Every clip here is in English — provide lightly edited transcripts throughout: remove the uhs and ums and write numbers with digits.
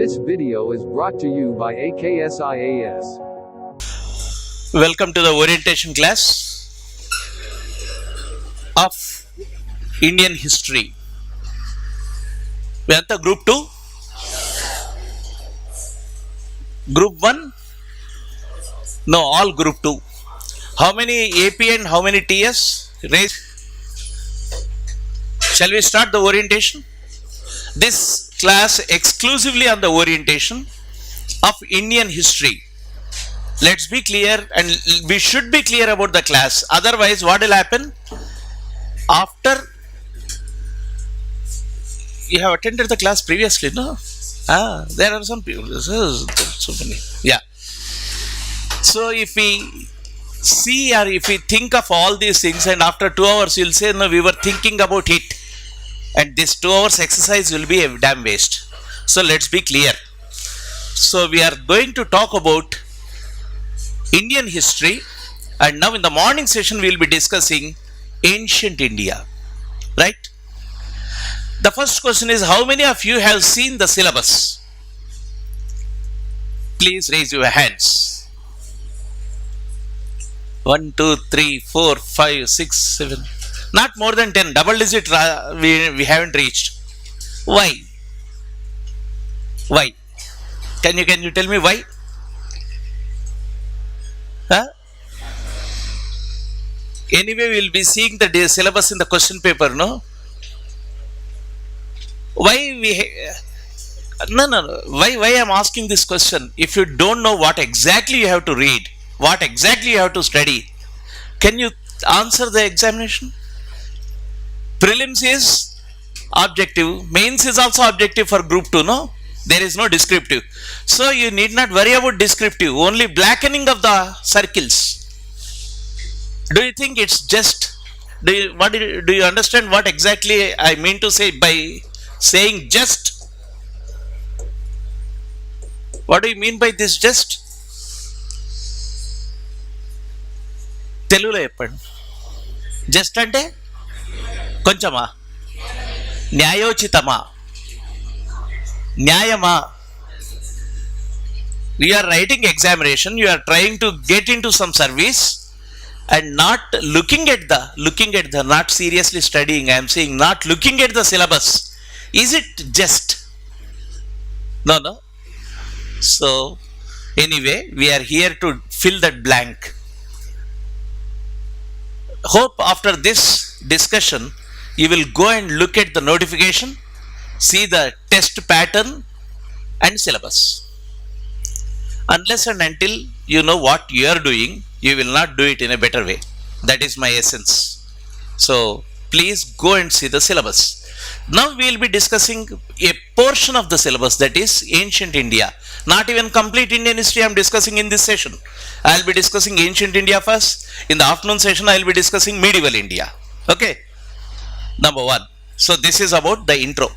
This video is brought to you by AKS IAS. Welcome to the orientation class of Indian history. We are the Group 2, Group 1, no, all Group 2. How many AP and how many TS? Raise. Shall we start the orientation? This class exclusively on the orientation of Indian history. Let's be clear, and we should be clear about the class. Otherwise, what will happen? After you have attended the class previously, no? There are some people. So many. Yeah. So if we see or if we think of all these things, and after 2 hours you'll say, no, we were thinking about it, and this 2 hours exercise will be a damn waste. So let's be clear. So we are going to talk about Indian history, and now in the morning session we will be discussing ancient India, right? The first question is, how many of you have seen the syllabus? Please raise your hands. 1, 2, 3, 4, 5, 6, 7. Not more than 10. Double digit we haven't reached. Why? Why? Can you tell me why? Anyway, we will be seeing the syllabus in the question paper, no? Why no. Why I am asking this question? If you don't know what exactly you have to read, what exactly you have to study, can you answer the examination? Prelims is objective, mains is also objective for Group 2, no? There is no descriptive. So you need not worry about descriptive, only blackening of the circles. Do you think it's just, do you understand what exactly I mean to say by saying just? What do you mean by this just? Telugulo cheppandi. Just ante konchama, న్యాయోచితమా, న్యాయమా? You are writing examination, you are trying to get into some service and not looking at the not seriously studying. I am saying not looking at the syllabus. Is it just? No. So anyway, we are here to fill that blank. Hope after this discussion you will go and look at the notification, see the test pattern and syllabus. Unless and until you know what you are doing, you will not do it in a better way. That is my essence. So please go and see the syllabus. Now we will be discussing a portion of the syllabus, that is ancient India. Not even complete Indian history I am discussing in this session. I will be discussing ancient India first. In the afternoon session I will be discussing medieval India. Okay. Number 1. So this is about the intro,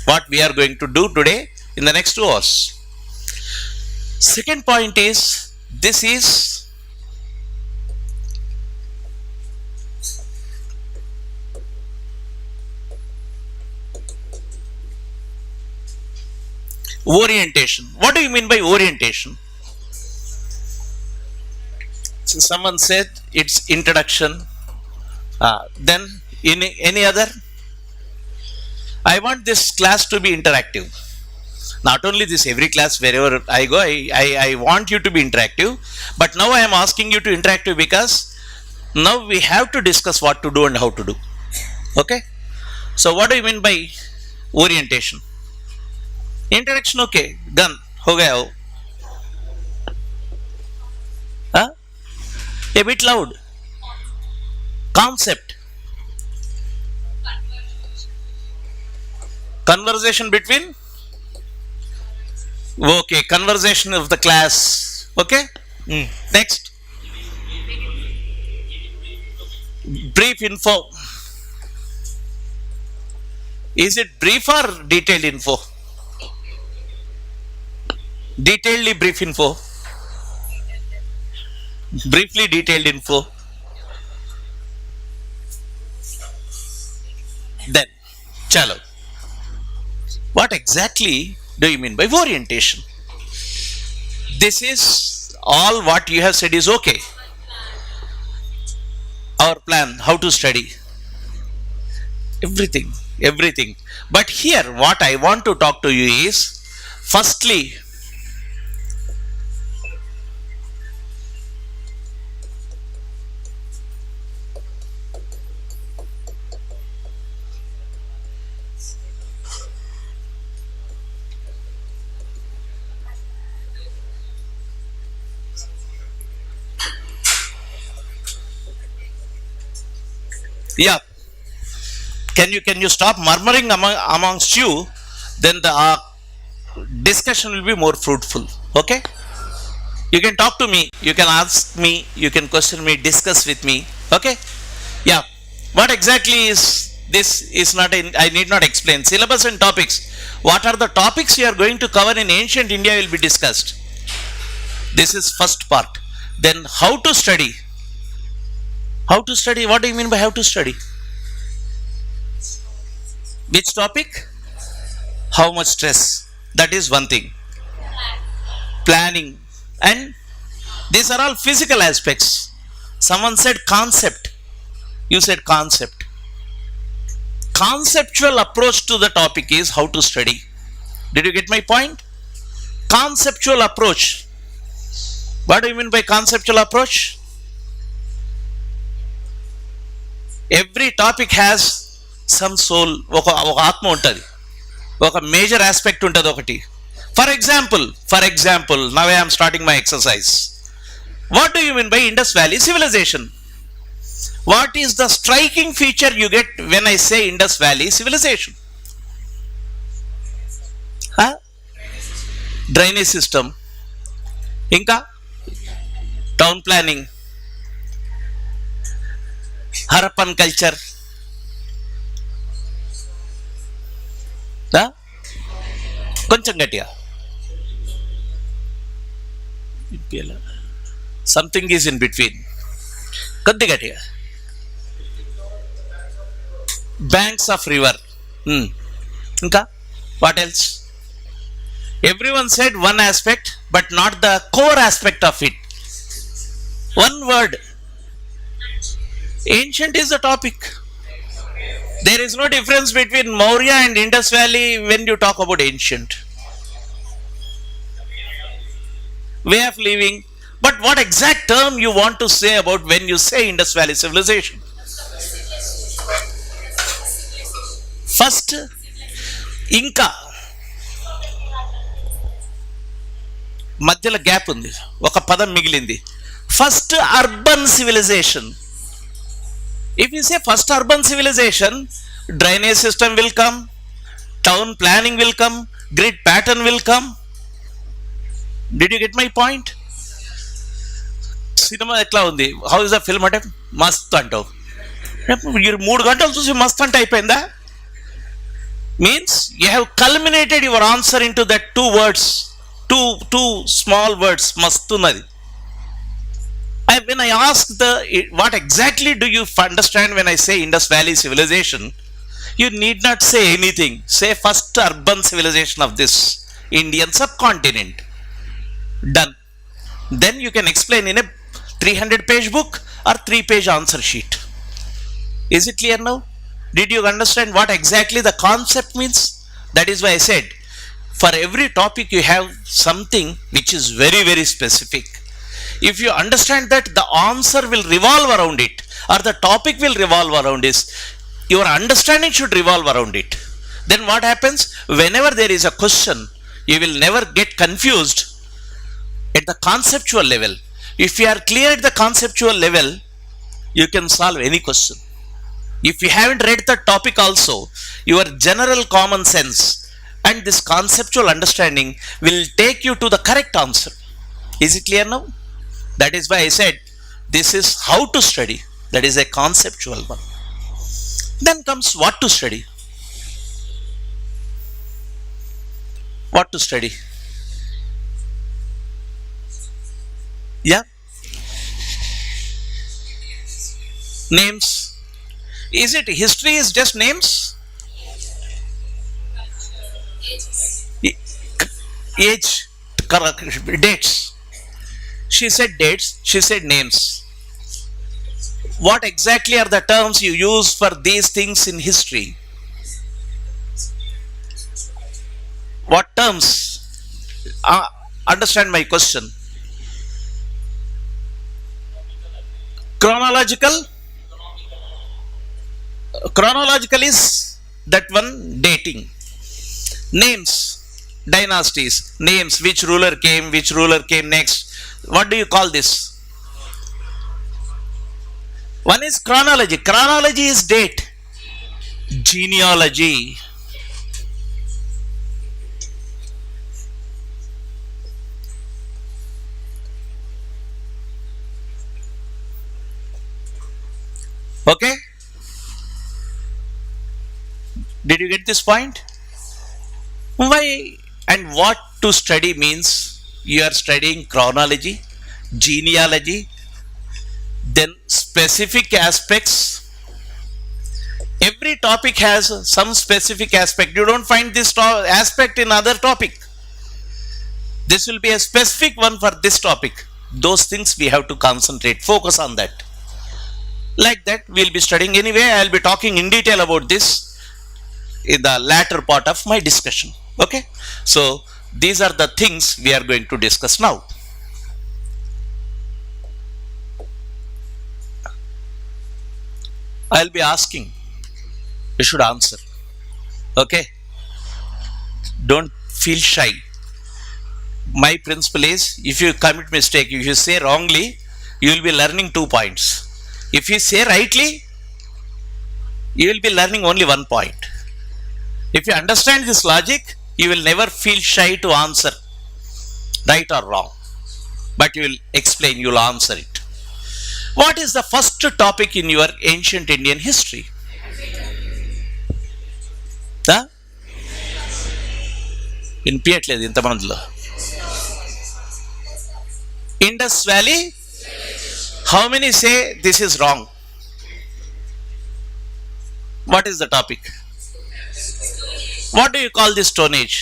what we are going to do today in the next 2 hours. Second point is, this is orientation. What do you mean by orientation? So someone said it's introduction. Then any other? I want this class to be interactive. Not only this, every class wherever I go, I want you to be interactive. But now I am asking you to interactive because now we have to discuss what to do and how to do. Okay? So what do you mean by orientation? Introduction, okay, done. Ho gaya ho. A bit loud. Concept. Conversation between? Okay, conversation of the class. Okay? Next. Brief info. Is it brief or detailed info? Detailedly brief info. Briefly detailed info. Then, chalo. What exactly do you mean by orientation? This is all what you have said is okay. Our plan, how to study, everything, everything. But here, what I want to talk to you is, firstly, yeah, can you stop murmuring amongst you? Then the discussion will be more fruitful. Okay, you can talk to me, you can ask me, you can question me, discuss with me. Okay, yeah, what exactly is this? Is not in, I need not explain. Syllabus and topics, what are the topics you are going to cover in ancient India will be discussed. This is first part. Then how to study. How to study, what do you mean by how to study? Which topic? How much stress? That is one thing. Planning. And these are all physical aspects. Someone said concept. You said concept. Conceptual approach to the topic is how to study. Did you get my point? Conceptual approach. What do you mean by conceptual approach? Every topic has some soul, oka atma untadi, oka major aspect untadi okati. For example, now I am starting my exercise. What do you mean by Indus Valley civilization? What is the striking feature you get when I say Indus Valley civilization? Huh? Drainage system, inka town planning, Harappan culture, కొంచెం గట్టిగా, something is in between, కొద్ది గట్టిగా, banks of river, ఇంకా what else? Everyone said one aspect, but not the core aspect of it. One word. Ancient is the topic. There is no difference between Maurya and Indus Valley when you talk about ancient. Way of living. But what exact term you want to say about when you say Indus Valley civilization? First, Inca. మధ్యలో gap ఉంది, ఒక పదం మిగిలింది. First urban civilisation. If you say first urban civilisation, drainage system will come, town planning will come, grid pattern will come. Did you get my point? Cinema ఎట్లా ఉంది, how is the film అంటే మస్త్ అంటావు, 3 గంటలు చూసి మస్త్ అంటే అయిపోయిందా? Means you have culminated your answer in to that 2 words. Two small words, mastunadi. When I ask what exactly do you understand when I say Indus Valley civilization, you need not say anything. Say first urban civilization of this Indian subcontinent. Done. Then you can explain in a 300-page book or 3-page answer sheet. Is it clear now? Did you understand what exactly the concept means? That is why I said, for every topic you have something which is very, very specific. If you understand that the answer will revolve around it, or the topic will revolve around this, your understanding should revolve around it. Then what happens? Whenever there is a question, you will never get confused at the conceptual level. If you are clear at the conceptual level, you can solve any question. If you haven't read the topic also, your general common sense and this conceptual understanding will take you to the correct answer. Is it clear now? That is why I said this is how to study. That is a conceptual one. Then comes what to study. What to study? Yeah? Names. Is it history is just names? age, dates. She said dates, she said names. What exactly are the terms you use for these things in history? What terms? Understand my question. Chronological. Chronological is that one, dating. Names, dynasties, names, which ruler came next. What do you call this? One is chronology. Chronology is date. Genealogy. Okay? Did you get this point? Why and what to study means you are studying chronology, genealogy, then specific aspects. Every topic has some specific aspect. You don't find this aspect in other topic. This will be a specific one for this topic. Those things we have to concentrate, focus on that. Like that we'll be studying. Anyway, I'll be talking in detail about this in the latter part of my discussion. Okay, so these are the things we are going to discuss now. I'll be asking, you should answer. Okay, don't feel shy. My principle is, if you commit mistake, if you say wrongly, you will be learning 2 points. If you say rightly, you will be learning only 1 point. If you understand this logic, you will never feel shy to answer right or wrong, but you will explain, you will answer it. What is the first topic in your ancient Indian history? వినిపించట్లేదు ఇంతమందిలో. Indus Valley. How many say this is wrong? What is the topic? What do you call this Stone Age?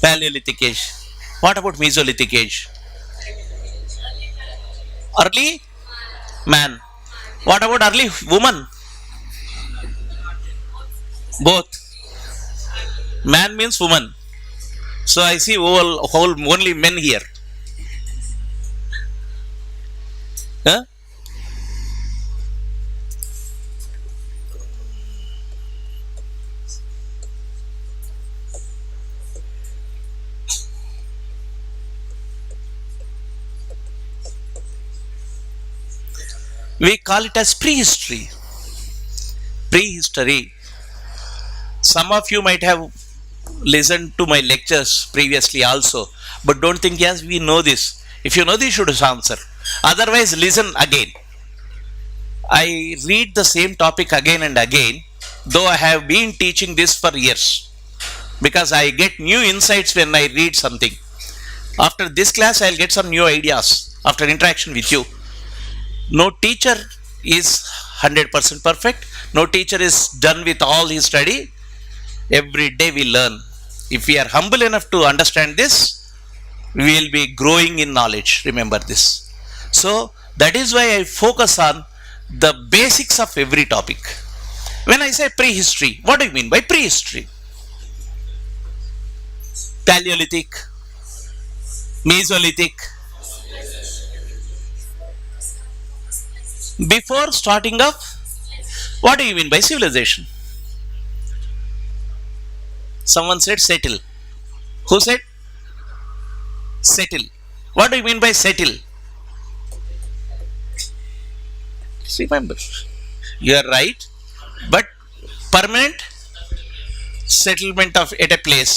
Paleolithic age. What about Mesolithic age? Early man. What about early woman? Both. Man means woman. So I see whole only men here. Huh? We call it as prehistory. Prehistory. Some of you might have listened to my lectures previously also, but don't think, yes, we know this. If you know this, you should answer. Otherwise, listen again. I read the same topic again and again, though I have been teaching this for years, because I get new insights when I read something. After this class, I'll get some new ideas after interaction with you. No teacher is 100% perfect. No teacher is done with all his study. Every day we learn. If we are humble enough to understand this, we will be growing in knowledge. Remember this. So that is why I focus on the basics of every topic. When I say prehistory, what do you mean by prehistory? Paleolithic, Mesolithic. Before starting off, what do you mean by civilization? Someone said settle. Who said? Settle. What do you mean by settle? Remember, you are right, but permanent settlement of at a place.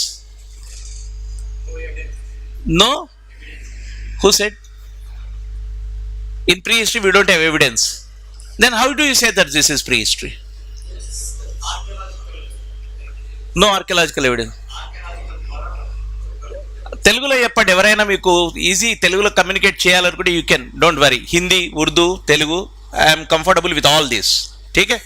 No? Who said? In prehistory, we don't have evidence. Then how do you say that this is prehistory? No archaeological evidence. తెలుగులో చెప్పండి. ఎవరైనా మీకు easy తెలుగులో communicate చేయాలనుకుంటే you can, don't worry. Hindi, Urdu, Telugu, I'm comfortable with all this. ఠీక్ హై?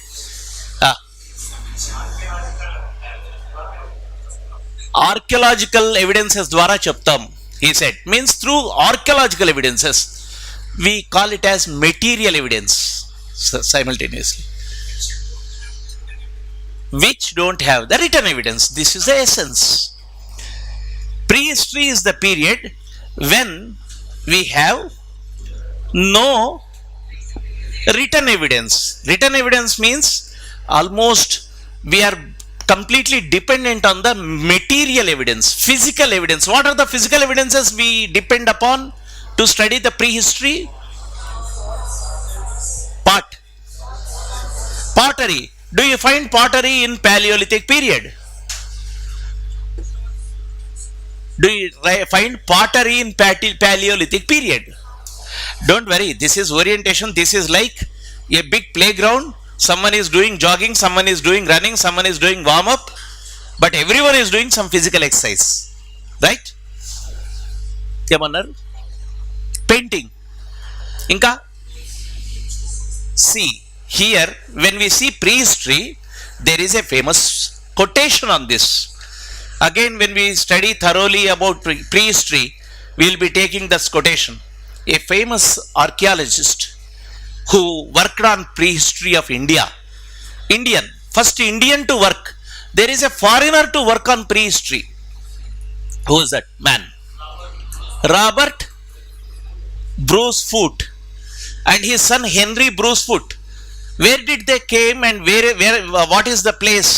Archaeological evidences ద్వారా చెప్తాం. He said, means through archaeological evidences, we call it as material evidence simultaneously, which don't have the written evidence. This is the essence. Prehistory is the period when we have no written evidence. Written evidence means almost we are completely dependent on the material evidence, physical evidence. What are the physical evidences we depend upon to study the prehistory? Pottery. Do you find pottery in Paleolithic period? Do you find pottery in Paleolithic period? Don't worry, this is orientation. This is like a big playground. Someone is doing jogging, someone is doing running, someone is doing warm up, but everyone is doing some physical exercise, right? Painting. Inka? See, here when we see prehistory, there is a famous quotation on this. Again, when we study thoroughly about prehistory, we will be taking this quotation. A famous archaeologist who worked on prehistory of India, first Indian to work. There is a foreigner to work on prehistory. Who is that man? Robert Bruce Foote and his son Henry Bruce Foote. Where did they came and where what is the place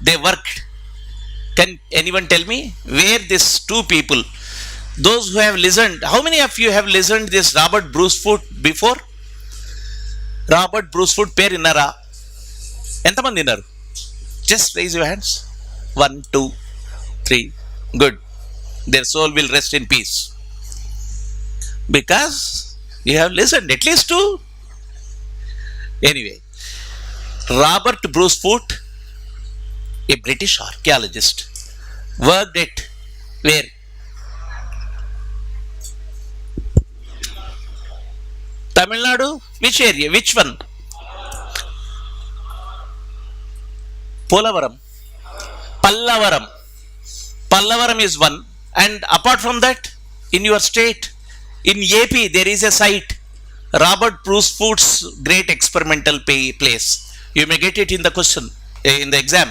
they worked? Can anyone tell me where these two people, those who have listened, how many of you have listened this Robert Bruce Foote before? Robert Bruce Foote పేరు విన్నారా? ఎంతమంది విన్నారు? Just raise your hands. 1, 2, 3. Good. Their soul will rest in peace. Because you have listened at least two. Anyway, Robert Bruce Foote, a British archaeologist, worked at where? Tamil Nadu. Which area? Which one? Polavaram. Pallavaram is one. And apart from that, in your state, in AP, there is a site, Robert Bruce Foote's great experimental place. You may get it in the question, in the exam.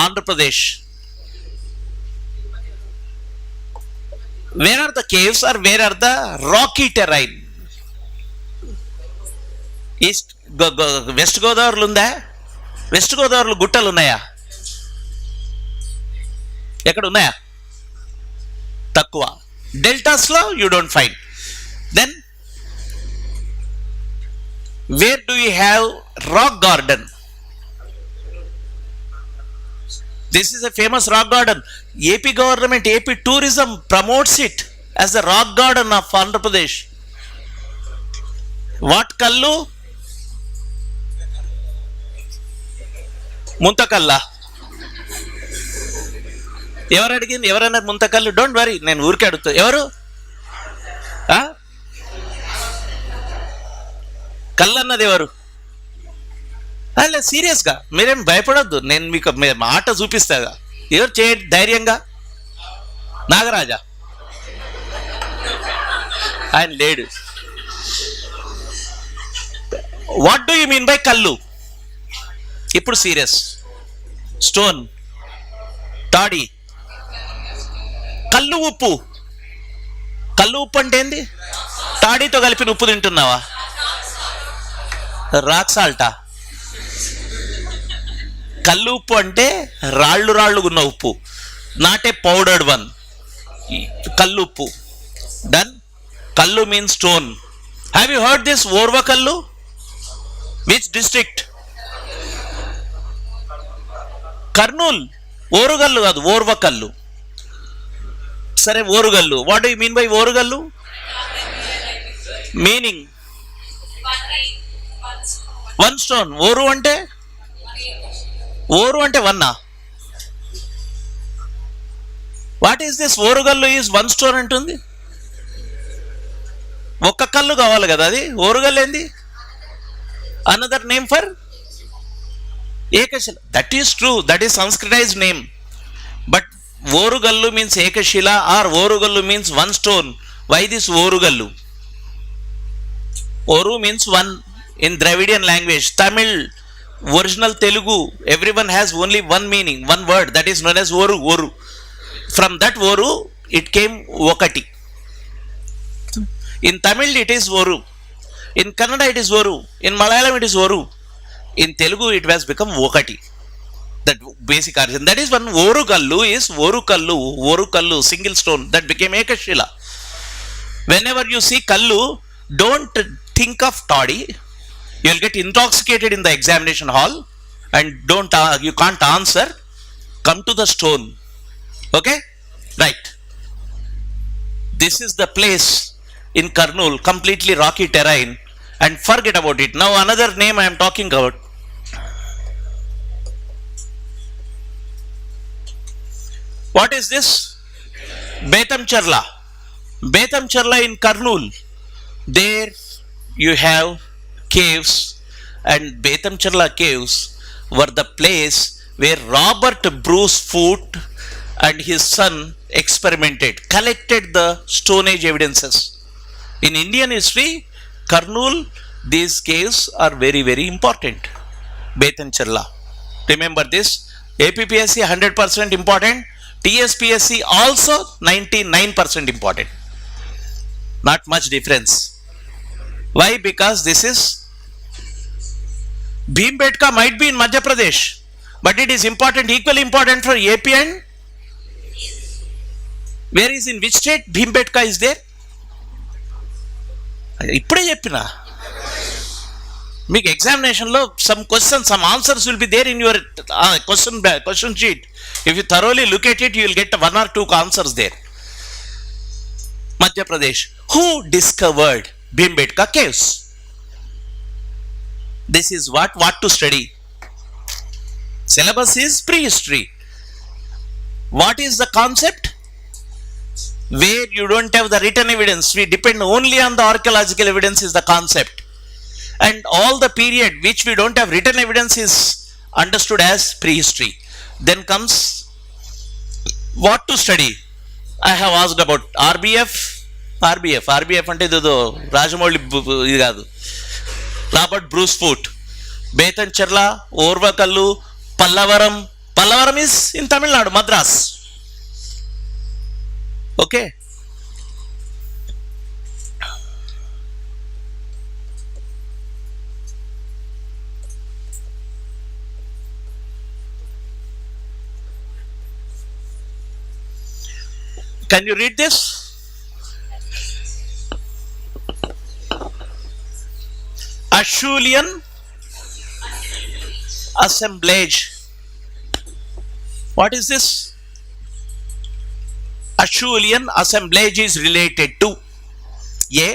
Andhra Pradesh. Where are the caves or where are the rocky terrain? East west గోదావరిలో ఉందా? West గోదావరిలో గుట్టలు ఉన్నాయా? ఎక్కడ ఉన్నాయా? తక్కువ. డెల్టాస్లో you don't find. Then where do you have rock garden? This is a famous rock garden. AP government, AP tourism promotes it as the rock garden of Andhra Pradesh. What కల్లు? ముంతకల్లా? ఎవరు అడిగింది? ఎవరన్నారు ముంతకల్లు? డోంట్ వరీ, నేను ఊరికే అడుగుతా. ఎవరు? కళ్ళు అన్నది ఎవరు? లేదు, సీరియస్గా మీరేం భయపడొద్దు, నేను మీకు మాట చూపిస్తాగా. ఎవరు చేయండి ధైర్యంగా? నాగరాజా? ఆయన లేడు. What do you mean by కళ్ళు? ఇప్పుడు సీరియస్. స్టోన్, తాడి, కళ్ళు ఉప్పు. కళ్ళు ఉప్పు అంటే ఏంది? తాడితో కలిపిన ఉప్పు తింటున్నావా? రాక్ సాల్టా? కళ్ళు ఉప్పు అంటే రాళ్ళు ఉన్న ఉప్పు, నాట్ ఏ పౌడర్డ్ వన్. కళ్ళు ఉప్పు. డన్. కళ్ళు means stone. Have you heard this Orvakallu? Which district? Kurnool. Orugallu కాదు, ఓర్వకల్లు. సరే, Orugallu. What do you mean by Orugallu? Meaning one stone. ఓరు అంటే వన్నా? What is this? Orugallu is one stone అంటుంది. ఒక్క కళ్ళు కావాలి కదా, అది ఓరుగల్లు ఏంది? Another name for Ekashila. That is true, that is Sanskritised name. But Orugallu means Ekashila or Orugallu means one stone. Why this Orugallu? Oru means one in Dravidian language. Tamil, original Telugu, everyone has only one meaning, one word, that is known as Oru. Oru. From that Oru, it came Okati. In Tamil, it is Oru. In Kannada, it is Oru. In Malayalam, it is Oru. In Telugu, it has become Okati. That basic origin. That is one Orugallu is Orukallu, single stone. That became Ekashila. Whenever you see Kallu, don't think of toddy. You will get intoxicated in the examination hall and you can't answer. Come to the stone. Okay? Right. This is the place in Kurnool, completely rocky terrain, and forget about it. Now another name I am talking about. What is this? Betamcharla. Betamcharla in Kurnool. There you have caves, and Betamcharla caves were the place where Robert Bruce Foote and his son experimented, collected the Stone Age evidences. In Indian history, Kurnool, these caves are very, very important. Betamcharla. Remember this. APPSC 100% important. TSPSC also 99% important. Not much difference. Why? Because this is Bhimbetka might be in Madhya Pradesh, but it is important, equally important for AP and where is, in which state Bhimbetka is there? ఇప్పుడే చెప్పిన మీకు ఎగ్జామినేషన్లో some questions, some answers will be there in your question sheet. If you thoroughly look at it, you will get 1 or 2 answers there. Madhya Pradesh. Who discovered Bhimbetka caves? This is what to study. Syllabus is prehistory. What is the concept? Where you don't have the written evidence, we depend only on the archaeological evidence is the concept. And all the period which we don't have written evidence is understood as prehistory. Then comes what to study. I have asked about RBF అంటే ఇదో రాజమౌళి ఇది కాదు. Robert Bruce Foote, Betamcherla, Orvakallu, Pallavaram is in Tamil Nadu, Madras. Okay. Can you read this? Acheulean assemblage. What is this? Acheulean assemblage is related to A.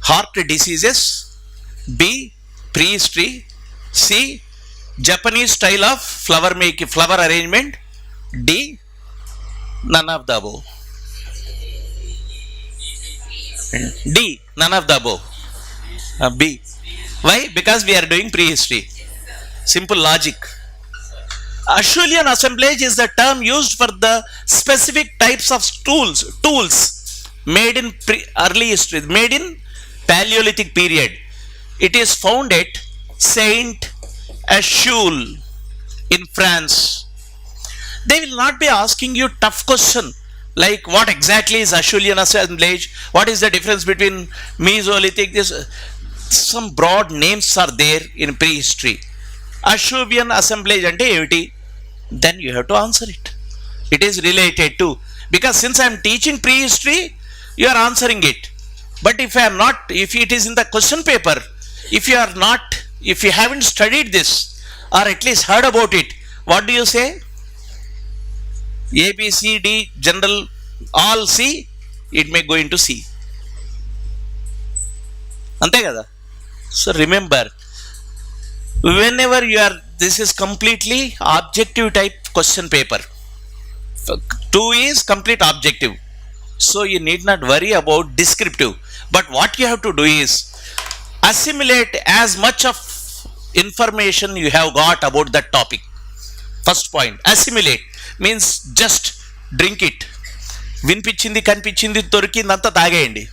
Heart diseases. B. Prehistory. C. Japanese style of flower arrangement. D. None of the above. D. None of the above. B. Why? Because we are doing prehistory. Simple logic. Acheulean assemblage is the term used for the specific types of tools made in early history, made in Paleolithic period. It is found at Saint Acheulean in France. They will not be asking you tough question like what exactly is Acheulean assemblage, what is the difference between Mesolithic, this. Some broad names are there in prehistory. Acheulean assemblage ante eviti? Then you have to answer it. It is related to, because since I am teaching prehistory, you are answering it. But if I am not, if it is in the question paper, if you haven't studied this or at least heard about it, what do you say? A, B, C, D, general, all C, it may go into C. Ante kada? So remember, whenever you are, this is completely objective type question paper. 2 is complete objective. So you need not worry about descriptive. But what you have to do is assimilate as much of information you have got about that topic. First point, assimilate means just drink it. వినిపించింది కనిపించింది దొరికిందంతా తాగేయండి,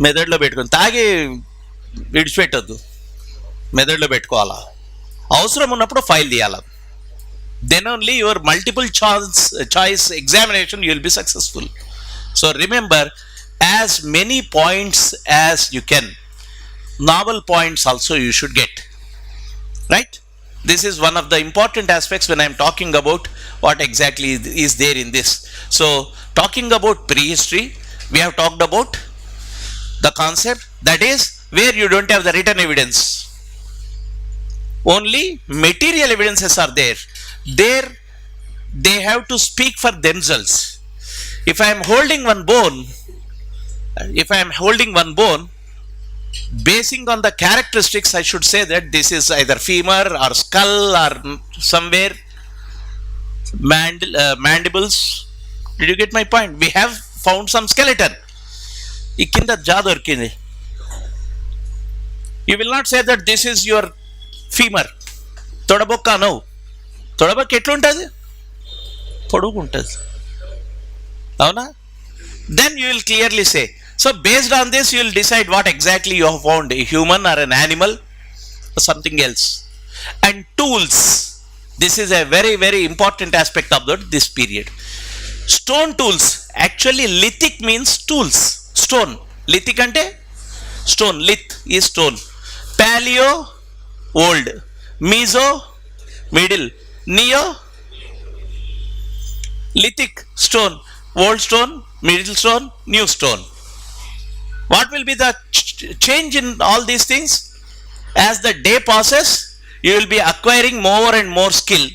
మెదడులో పెట్టుకొని తాగి విడిచిపెట్టద్దు, మెదడులో పెట్టుకోవాలా, అవసరం ఉన్నప్పుడు file తీయాలా. Then only your multiple choice examination you will be successful. So remember, as many points as you can, novel points also you should get, right? This is one of the important aspects when I am talking about what exactly is there in this. So talking about prehistory, we have talked about the concept, that is where you don't have the written evidence, only material evidences are there. There they have to speak for themselves. If I am holding one bone, basing on the characteristics, I should say that this is either femur or skull or somewhere mandibles. Did you get my point? We have found some skeleton. Ikinda jadorkindi. You will not say that this is your femur. Todabokka no. Todabokka etluntadi? Podugu untadi. Avuna? Then you will clearly say. So based on this, you will decide what exactly you have found, a human or an animal or something else. And tools. This is a very, very important aspect of this period. Stone tools. Actually, lithic means tools. Stone. Lithic ante stone. Lith is stone. Paleo, old. Meso, middle. Neo, lithic, stone. Old stone, middle stone, new stone. What will be the change in all these things? As the day passes, you will be acquiring more and more skill.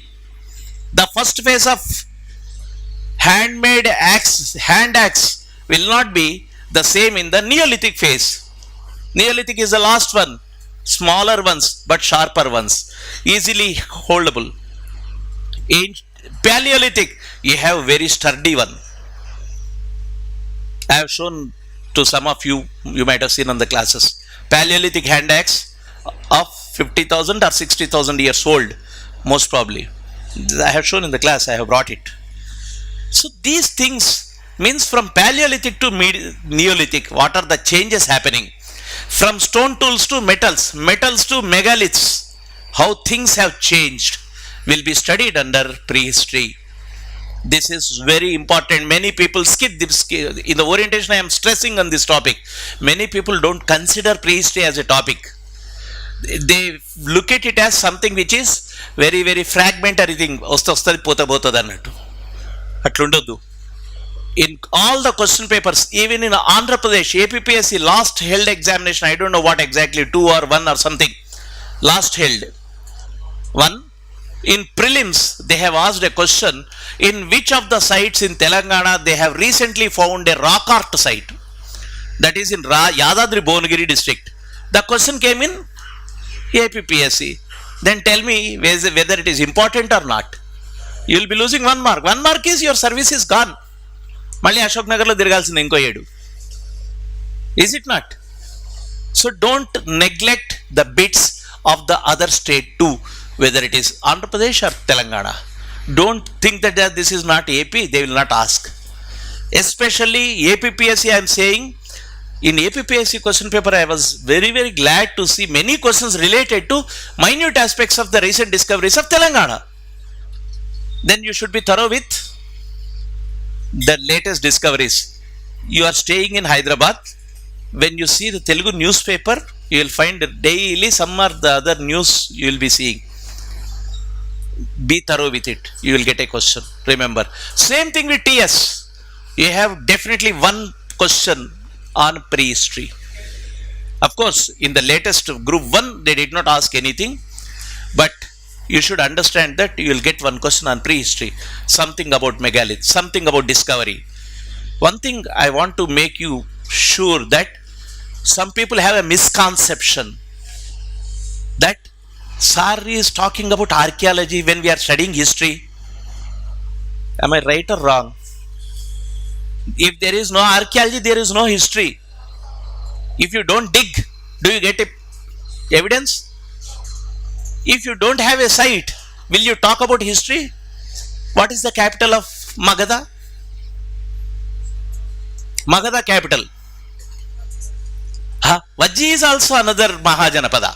The first phase of hand axe will not be the same in the Neolithic phase. Neolithic is the last one, smaller ones but sharper ones, easily holdable. In Paleolithic, you have very sturdy one. I have shown to some of you, you might have seen on the classes, Paleolithic hand axe of 50,000 or 60,000 years old, most probably. I have shown in the class, I have brought it. So these things means from Paleolithic to Neolithic, what are the changes happening? From stone tools to metals to megaliths, how things have changed will be studied under prehistory. This is very important. Many people skip this. In the orientation, I am stressing on this topic. Many people don't consider prehistory as a topic. They look at it as something which is very, very fragmentary thing. In all the question papers, even in Andhra Pradesh, APPSC last held examination, I don't know what exactly, 2 or 1 or something, last held one. In prelims, they have asked a question, in which of the sites in Telangana they have recently found a rock art site, that is in Yadadri Bhuvnagiri district. The question came in APPSC. Then tell me whether it is important or not. You will be losing 1 mark. 1 mark is your service is gone. Malli Ashok Nagar lo dirgalsindi inko 7. Is it not? So don't neglect the bits of the other state too, whether it is Andhra Pradesh or Telangana. Don't think that this is not AP, they will not ask. Especially APPSC, I am saying, in APPSC question paper, I was very, very glad to see many questions related to minute aspects of the recent discoveries of Telangana. Then you should be thorough with the latest discoveries. You are staying in Hyderabad. When you see the Telugu newspaper, you will find daily some or the other news you will be seeing. Be thorough with it. You will get a question. Remember. Same thing with TS. You have definitely one question on prehistory. Of course, in the latest Group 1, they did not ask anything. But you should understand that you will get one question on prehistory. Something about megalith. Something about discovery. One thing I want to make you sure that some people have a misconception that Sir is talking about archaeology when we are studying history. Am I right or wrong? If there is no archaeology, there is no history. If you don't dig, do you get evidence? If you don't have a site, Will you talk about history? What is the capital of Magadha? Magadha capital. Vajji is also another Mahajanapada.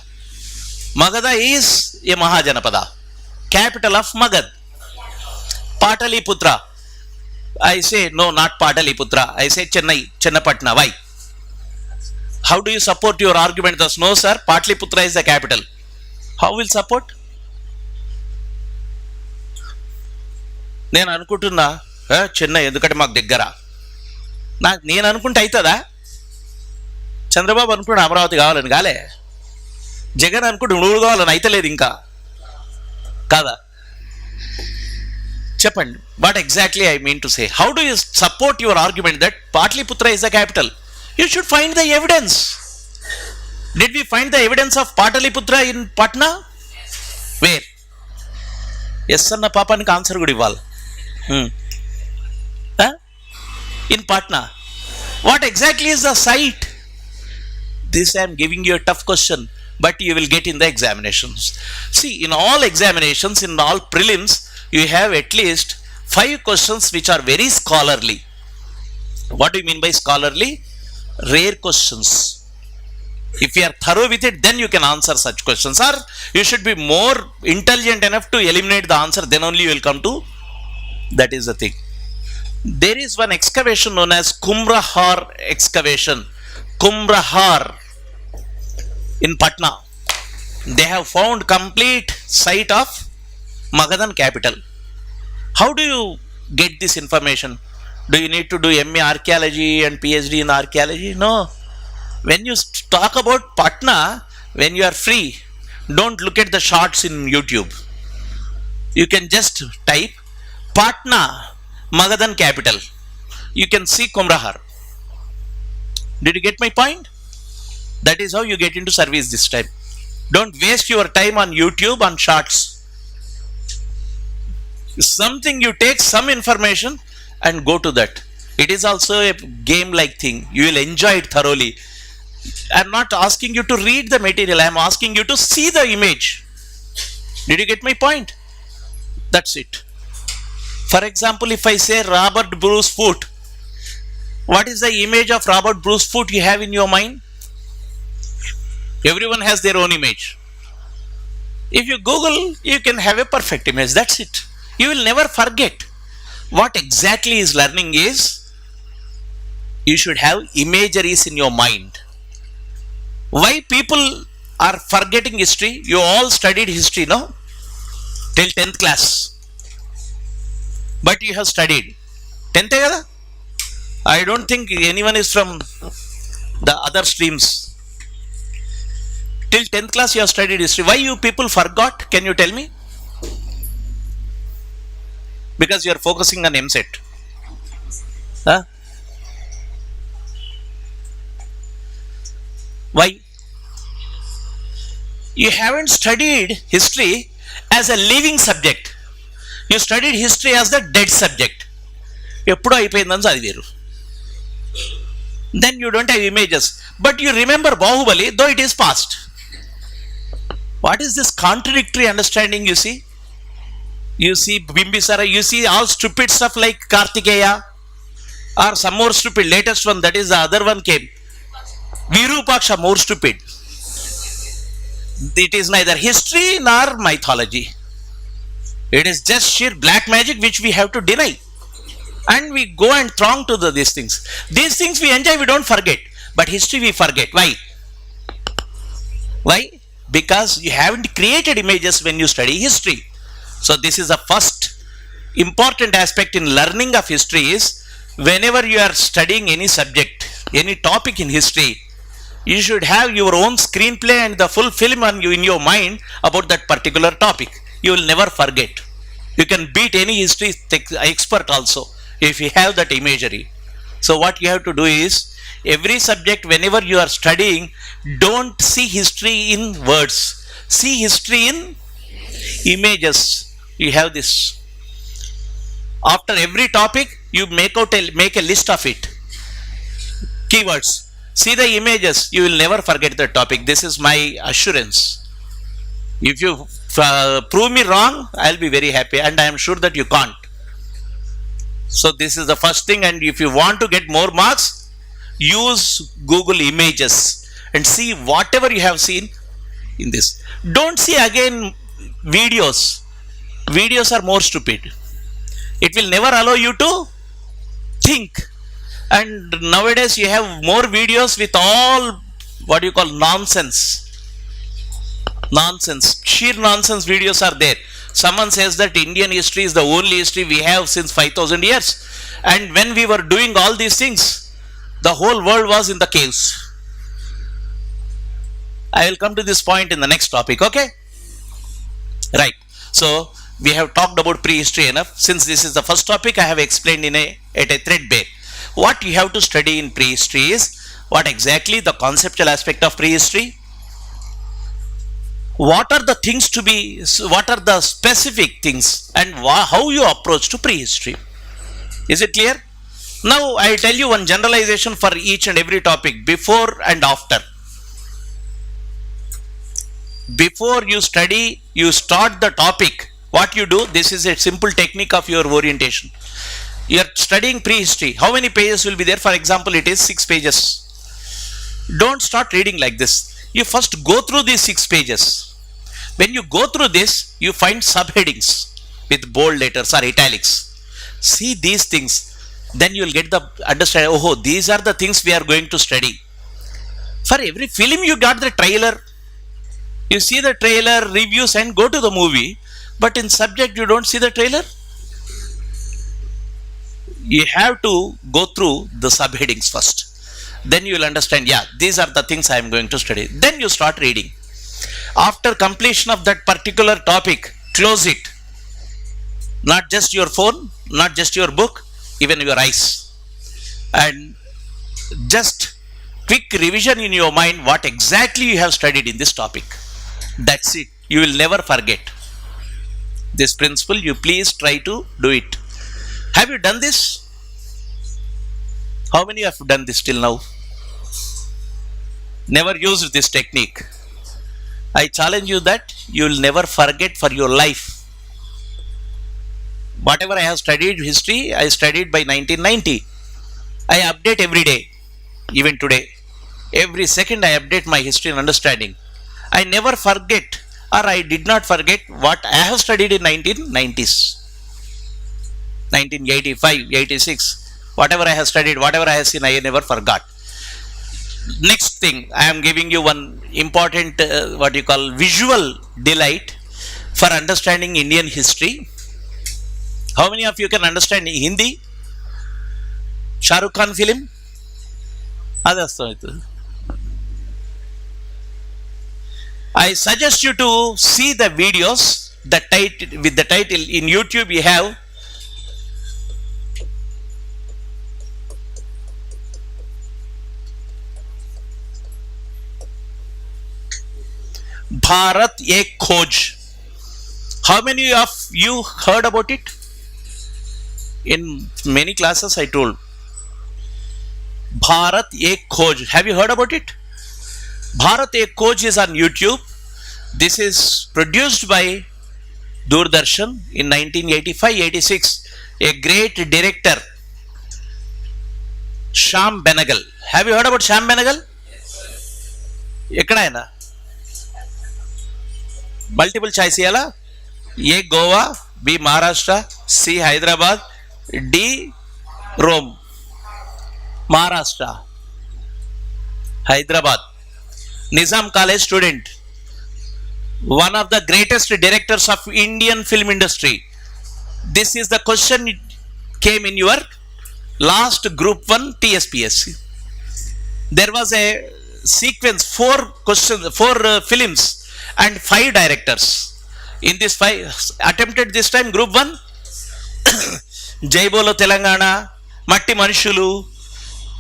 Magadha is a Mahajanapada. Capital of Magad. Pataliputra. I say no, not Pataliputra. I say Chennai, Chennapatna. Why? How do you support your argument? Thus, no, sir. Pataliputra is the capital. How will support? నేను అనుకుంటున్నా చెన్నై ఎందుకంటే మాకు దగ్గర నేను అనుకుంటే అవుతుందా? చంద్రబాబు అనుకుంటే అమరావతి కావాలని కాలే, జగన్ అనుకుంటే నువ్వు కావాలని అయితలేదు ఇంకా కాదా? చెప్పండి. What exactly I mean to say, how do you support your argument that Pataliputra is the capital? You should find the evidence. Did we find the evidence of Pataliputra in Patna? Where? Yes అన్న పాపానికి ఆన్సర్ కూడా ఇవ్వాలి. In Patna. What exactly is the site? This I am giving you a tough question, but you will get in the examinations. See, in all examinations, in all prelims, you have at least 5 questions which are very scholarly. What do you mean by scholarly? Rare questions. If you are thorough with it, then you can answer such questions. Or you should be more intelligent enough to eliminate the answer, then only you will come to. That is the thing. There is one excavation known as Kumrahar excavation. Kumrahar in Patna. They have found complete site of Magadhan capital. How do you get this information? Do you need to do MA archaeology and PhD in archaeology? No. When you talk about Patna, when you are free, don't look at the shots in YouTube. You can just type Patna, Magadhan capital. You can see Kumrahar. Did you get my point? That is how you get into service this time. Don't waste your time on YouTube on shots. Something you take some information and go to that. It is also a game like thing. You will enjoy it thoroughly. I am not asking you to read the material. I am asking you to see the image. Did you get my point? That's it. For example, if I say Robert Bruce foot, what is the image of Robert Bruce foot you have in your mind? Everyone has their own image. If you Google, you can have a perfect image. That's it. You will never forget. What exactly is learning is, you should have imageries in your mind. Why people are forgetting history? You all studied history, no? Till 10th class. But you have studied 10th kada? I don't think anyone is from the other streams. Till 10th class you have studied history. Why you people forgot? Can you tell me? Because you are focusing on MSET. Huh? Why? You haven't studied history as a living subject. You studied history as the dead subject. ఎప్పుడో అయిపోయిందని చదివారు. Then you don't have images. But you remember Bahubali, though it is past. What is this contradictory understanding you see? You see Bimbisara, you see all stupid stuff like Kartikeya, or some more stupid, latest one, that is the other one came. Virupaksha, more stupid. It is neither history nor mythology. It is just sheer black magic which we have to deny. And we go and throng to these things. These things we enjoy, we don't forget. But history we forget. Why? Why? Because you haven't created images when you study history. So this is the first important aspect in learning of history is, whenever you are studying any subject, any topic in history, you should have your own screenplay and the full film in your mind about that particular topic. You will never forget. You can beat any history expert also if you have that imagery. So what you have to do is, every subject whenever you are studying, don't see history in words. See history in images. You have this. After every topic, you make a list of it. Keywords. See the images. You will never forget the topic. This is my assurance. If you prove me wrong, I'll be very happy, and I am sure that you can't. So this is the first thing, and if you want to get more marks, use Google Images and see whatever you have seen in this. Don't see again videos. Videos are more stupid. It will never allow you to think. And nowadays you have more videos with all what you call nonsense. Sheer nonsense videos are there. Someone says that Indian history is the only history we have since 5,000 years. And when we were doing all these things, the whole world was in the caves. I will come to this point in the next topic, okay? Right. So, we have talked about prehistory enough. Since this is the first topic, I have explained at a threadbare. What you have to study in prehistory is what exactly the conceptual aspect of prehistory, what are the things to be, what are the specific things, and how you approach to prehistory. Is it clear? Now I tell you one generalization for each and every topic, before and after. Before you study, you start the topic. What you do, this is a simple technique of your orientation. You are studying prehistory. How many pages will be there? For example, it is 6 pages. Don't start reading like this. You first go through these 6 pages. When you go through this, you find subheadings with bold letters or italics. See these things. Then you will get the understanding. Oh, these are the things we are going to study. For every film, you got the trailer. You see the trailer, reviews, and go to the movie. But in subject, you don't see the trailer. You have to go through the subheadings first. Then you will understand, yeah, these are the things I am going to study. Then you start reading. After completion of that particular topic, close it. Not just your phone, not just your book, even your eyes. And just quick revision in your mind what exactly you have studied in this topic. That's it. You will never forget this principle. You please try to do it. Have you done this? How many have done this till now? Never used this technique. I challenge you that you will never forget for your life. Whatever I have studied history, I studied by 1990. I update every day, even today. Every second I update my history and understanding. I never forget, or I did not forget what I have studied in 1990s. 1985, 86, whatever I have studied, whatever I have seen, I never forgot. Next thing, I am giving you one important, what you call visual delight for understanding Indian history. How many of you can understand Hindi? Shah Rukh Khan film? I suggest you to see the videos, with the title in YouTube you have Bharat Ek Khoj. How many of you heard about it? In many classes I told. Bharat Ek Khoj. Have you heard about it? Bharat Ek Khoj is on YouTube. This is produced by Doordarshan in 1985-86. A great director, Shyam Benegal. Have you heard about Shyam Benegal? Ekkadaina? Multiple choice iyala. A Goa, B Maharashtra, C Hyderabad, D Rome. Maharashtra, Hyderabad. Nizam College student. One of the greatest directors of Indian film industry. This is the question came in your last Group 1 TSPSC. There was a sequence, 4 films and 5 directors. In this 5 attempted this time Group 1 Jai Bolo Telangana, Matti Manushulu,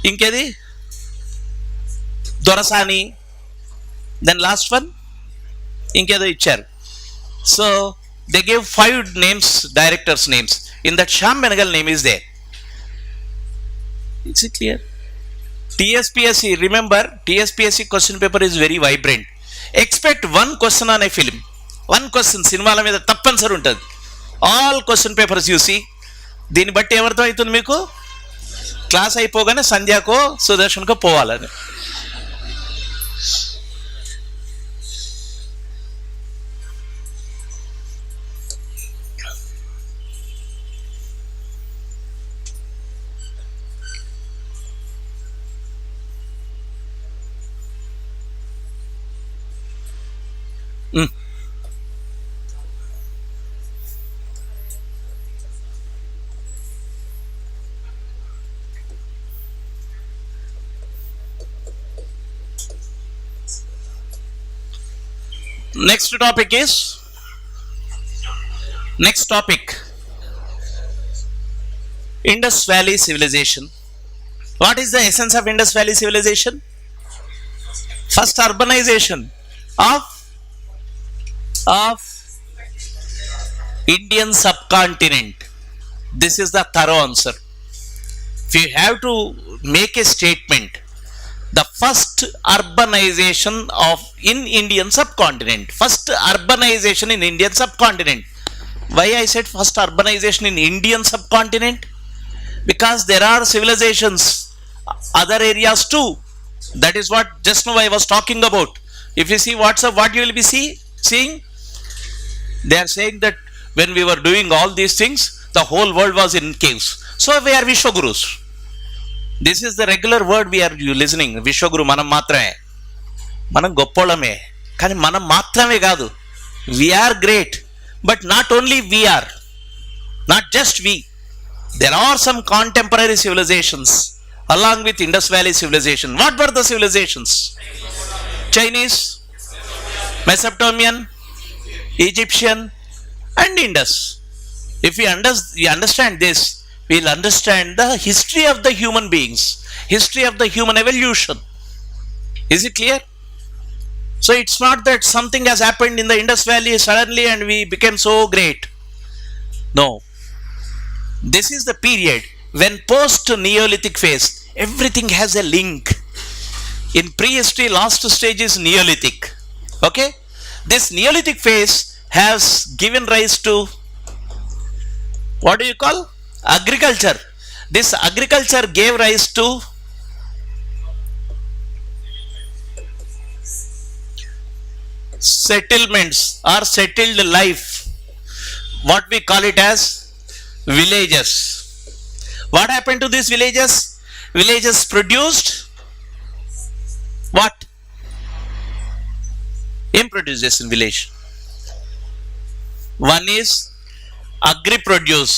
Inkedi Dorasani, then last one Inkedo Ichar. So they gave 5 names, directors names. In that Shyam Benegal name is there. Is it clear? TSPSC, remember TSPSC question paper is very vibrant. Expect one question on a film. One question సినిమాల మీద తప్పనిసరి ఉంటుంది. All question papers చూసి దీన్ని బట్టి ఎవరితో అవుతుంది మీకు, క్లాస్ అయిపోగానే సంధ్యాకో సుదర్శన్కో పోవాలని. Next topic, Indus Valley Civilization. What is the essence of Indus Valley Civilization? First urbanization of Indian subcontinent. This is the thorough answer. If you have to make a statement, the first urbanization in Indian subcontinent. First urbanization in Indian subcontinent. Why I said first urbanization in Indian subcontinent? Because there are civilizations, other areas too. That is what just now I was talking about. If you see WhatsApp, what you will be seeing? They are saying that when we were doing all these things, the whole world was in caves. So we are Vishwagurus. This is the regular word we are listening. Vishwaguru manam matrame. Manam goppolame. Kani manam matrame kaadu. We are great. But not only we are. Not just we. There are some contemporary civilizations along with Indus Valley civilization. What were the civilizations? Chinese, Mesopotamian, Egyptian and Indus. If we understand this, we'll understand the history of the human beings, history of the human evolution. Is it clear? So it's not that something has happened in the Indus Valley suddenly and we became so great. No. This is the period when post-Neolithic phase, everything has a link. In prehistory, last stage is Neolithic. Okay? This Neolithic phase has given rise to, what do you call? Agriculture. This agriculture gave rise to settlements or settled life. What we call it as villages. What happened to these villages? Villages produced what? Aim produces in village. One is agri-produce.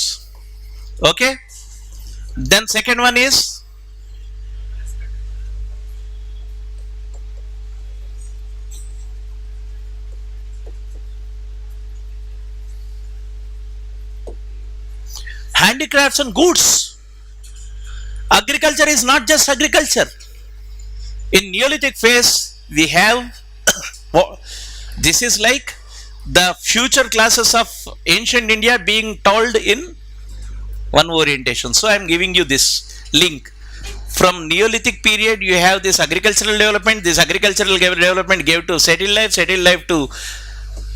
Okay. Then second one is handicrafts and goods. Agriculture is not just agriculture. In Neolithic phase, we have this is like the future classes of ancient India being told in one orientation. So I am giving you this link. From Neolithic period, you have this agricultural development. This agricultural development gave to settled life to,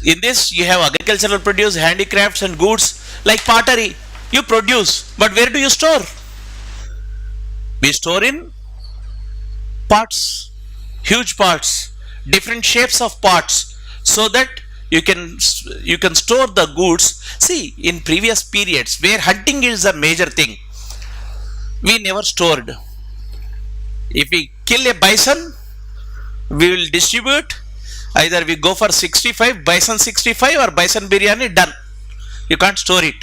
in this you have agricultural produce, handicrafts and goods like pottery. You produce, but where do you store? We store in pots, huge pots, different shapes of pots, so that you can store the goods. See, in previous periods where hunting is a major thing, we never stored. If we kill a bison, we will distribute. Either we go for 65, bison 65 or bison biryani, done. You can't store it.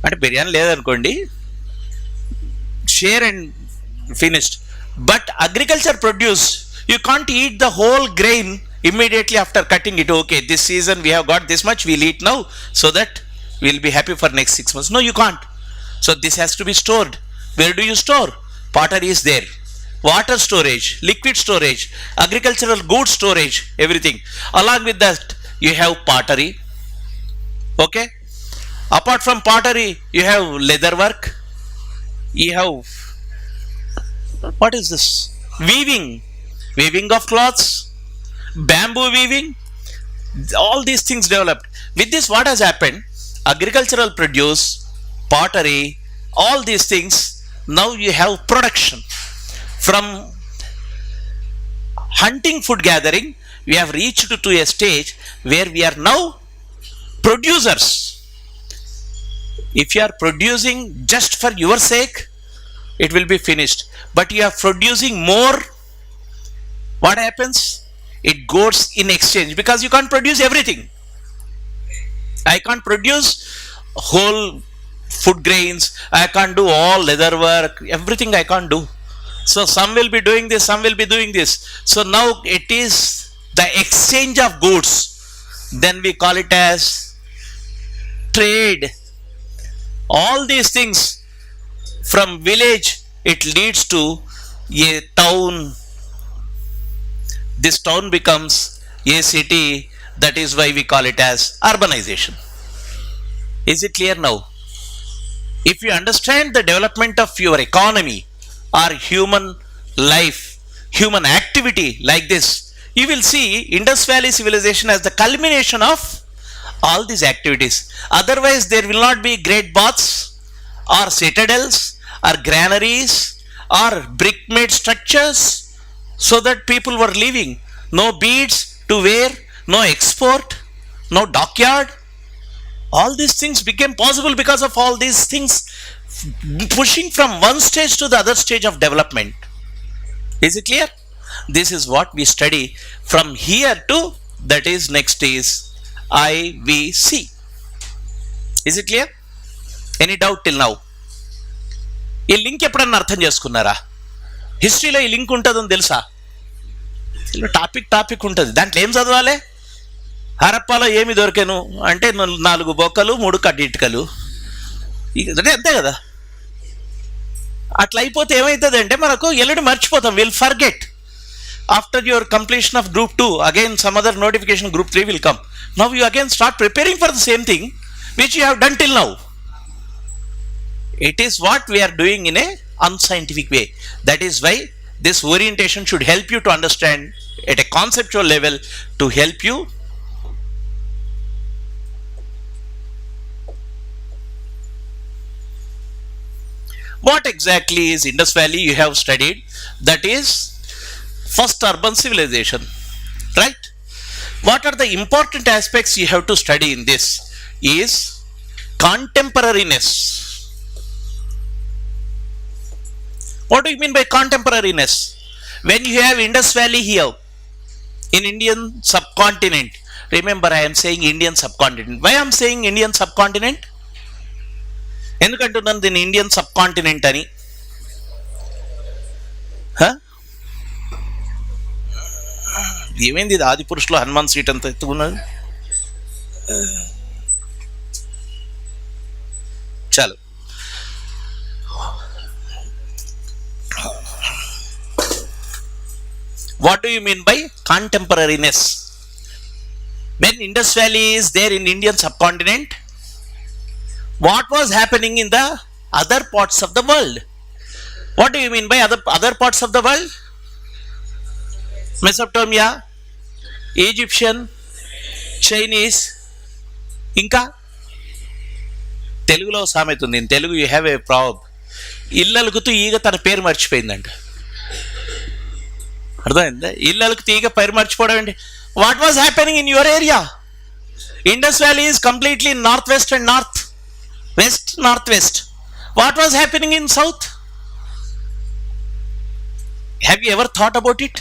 అంటే బిర్యానీ లేదనుకోండి, share and finished. But agriculture produce, you can't eat the whole grain immediately after cutting it. Okay, this season we have got this much, we'll eat now so that we'll be happy for next 6 months. No, you can't. So this has to be stored. Where do you store? Pottery is there. Water storage, liquid storage, agricultural goods storage, everything. Along with that, you have pottery. Okay. Apart from pottery, you have leather work. You have, what is this? Weaving of cloths, bamboo weaving, All these things developed. With this, what has happened? Agricultural produce, pottery, all these things, now you have production. From hunting, food gathering, we have reached to a stage where we are now producers. If you are producing just for your sake, it will be finished. But you are producing more, what happens? It goes in exchange, because you can't produce everything. I can't produce whole food grains, I can't do all leather work, everything I can't do. So some will be doing this, some will be doing this. So now it is the exchange of goods. Then we call it as trade. All these things, from village it leads to a town. This town becomes a city. That is why we call it as urbanization. Is it clear now? If you understand the development of your economy or human life, human activity like this, you will see Indus Valley civilization as the culmination of all these activities. Otherwise, there will not be great baths or citadels or granaries or brick-made structures so that people were living. No beads to wear, no export, no dockyard. All these things became possible because of all these things pushing from one stage to the other stage of development. Is it clear? This is what we study from here to, that is, next is IVC. Is it clear? Any doubt till now? ఈ link ఎప్పుడన్నా అర్థం చేసుకున్నారా? హిస్టరీలో ఈ link ఉంటుందని తెలుసా? Topic ఉంటుంది. దాంట్లో ఏం చదవాలి? హరప్పాలో ఏమి దొరికాను అంటే 4 బొక్కలు 3 కడ్డిటికలు, అంతే కదా. అట్లా అయిపోతే ఏమవుతుంది అంటే మనకు ఎల్లుండి మర్చిపోతాం. Will forget. After your completion of Group 2, again some other notification Group 3 will come. Now you again start preparing for the same thing which you have done till now. It is what we are doing in a unscientific way. That is why this orientation should help you to understand at a conceptual level, to help you what exactly is Indus Valley. You have studied, that is first urban civilization, right? What are the important aspects you have to study in this is contemporariness. What do you mean by contemporariness? When you have Indus Valley here in Indian subcontinent, remember I am saying Indian subcontinent. Why I am saying Indian subcontinent? ఎందుకంటున్నాను దీన్ని Indian sub continent అని? ఏమైంది ఇది? ఆది పురుషులో Hanuman seat అంత ఎత్తుకున్నది. చాలు. What do you mean by contemporariness? When Indus Valley is there in Indian subcontinent, what was happening in the other parts of the world? What do you mean by other parts of the world? Mesopotamia, Egyptian, Chinese, ఇంకా తెలుగులో సామెత ఉంది. In Telugu you have a problem. ఇల్లలుగుతూ ఈగ తన పేరు మర్చిపోయిందంట. అర్థమైందా? ఇల్లలకు తీగ పేరు మర్చిపోవడం ఏంటి? What was happening in your area? Indus valley is completely north west and north west. What was happening in south? Have you ever thought about it?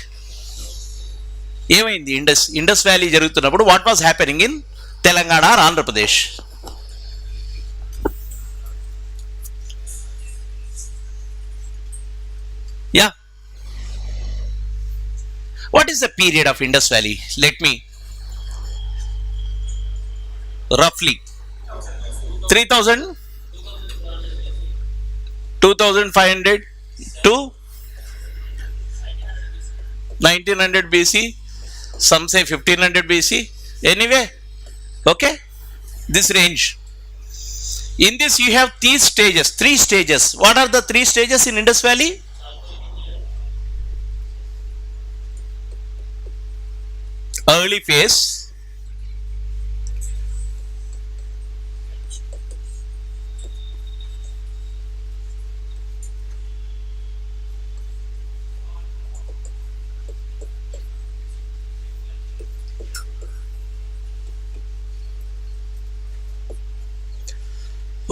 ఏమైంది ఇండస్ వ్యాలీ జరుగుతున్నప్పుడు? What was happening in Telangana or Andhra Pradesh? Yeah, what is the period of Indus Valley? Let me roughly 3000, 2500 to 1900 BC, some say 1500 BC. Anyway, okay, this range. In this you have these stages, 3 stages. What are the 3 stages in Indus Valley? Early phase,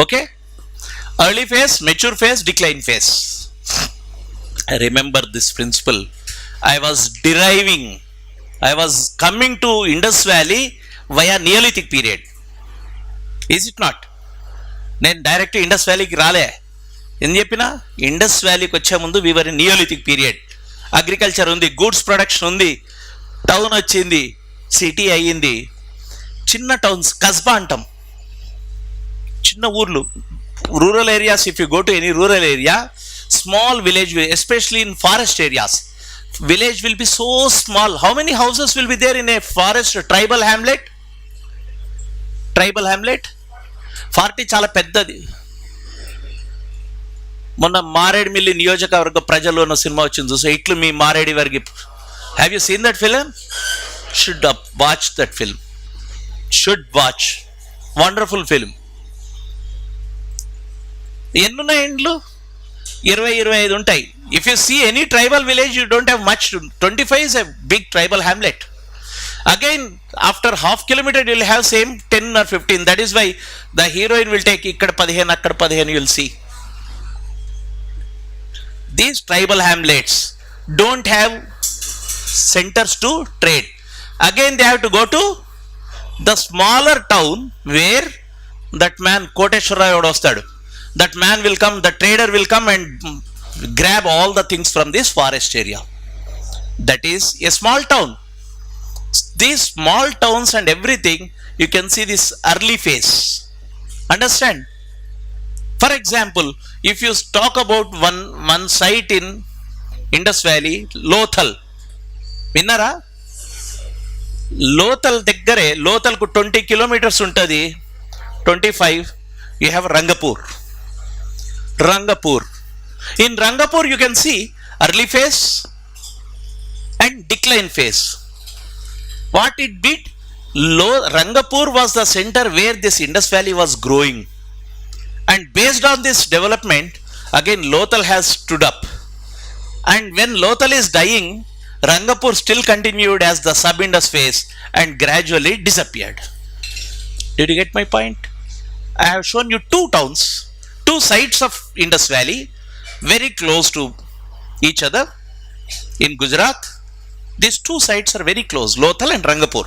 Okay? Early phase, mature phase, decline phase. I remember this principle. I was coming to Indus Valley via Neolithic period. Is it not? నేను direct Indus వ్యాలీకి రాలే. ఏం చెప్పినా Indus వ్యాలీకి వచ్చే ముందు we were in neolithic period. Agriculture ఉంది, goods production ఉంది, టౌన్ వచ్చింది, సిటీ అయ్యింది. చిన్న టౌన్స్, కస్బా అంటాం, చిన్న ఊర్లు, rural areas. If you go to any rural area, small village, especially in forest areas, village will be so small. How many houses will be there in a forest tribal hamlet? 40 చాలా పెద్దది. మొన్న మారేడుమిల్లి నియోజకవర్గ ప్రజలు అన్న cinema వచ్చింది చూసా, ఇట్లు మీ మారేడి వర్గి. Have you seen that film? Should watch that film. Wonderful film. ఎన్నున్నాయి ఇండ్లు? 20-25 ఉంటాయి. If you see any tribal village, you don't have much. 25 is a big tribal hamlet. Again, after half kilometer, you will have same 10 or 15. That is why the heroine will take ikkada 15, akkada 15. You will see. These tribal hamlets don't have centers to trade. Again, they have to go to the smaller town where that man Koteshwara odostadu. That man will come, the trader will come and grab all the things from this forest area. That is a small town. These small towns and everything, you can see this early phase. Understand? For example, if you talk about one site in Indus Valley, Lothal. Vinnara? Lothal deggare, Lothal ku 20 kilometers untadi, 25. You have Rangapur. In Rangapur, you can see early phase and decline phase. What it did? Rangapur was the center where this Indus Valley was growing. And based on this development, again Lothal has stood up. And when Lothal is dying, Rangapur still continued as the sub-Indus phase and gradually disappeared. Did you get my point? I have shown you two towns, two sides of Indus Valley, very close to each other in Gujarat. These two sites are very close, Lothal and Rangapur.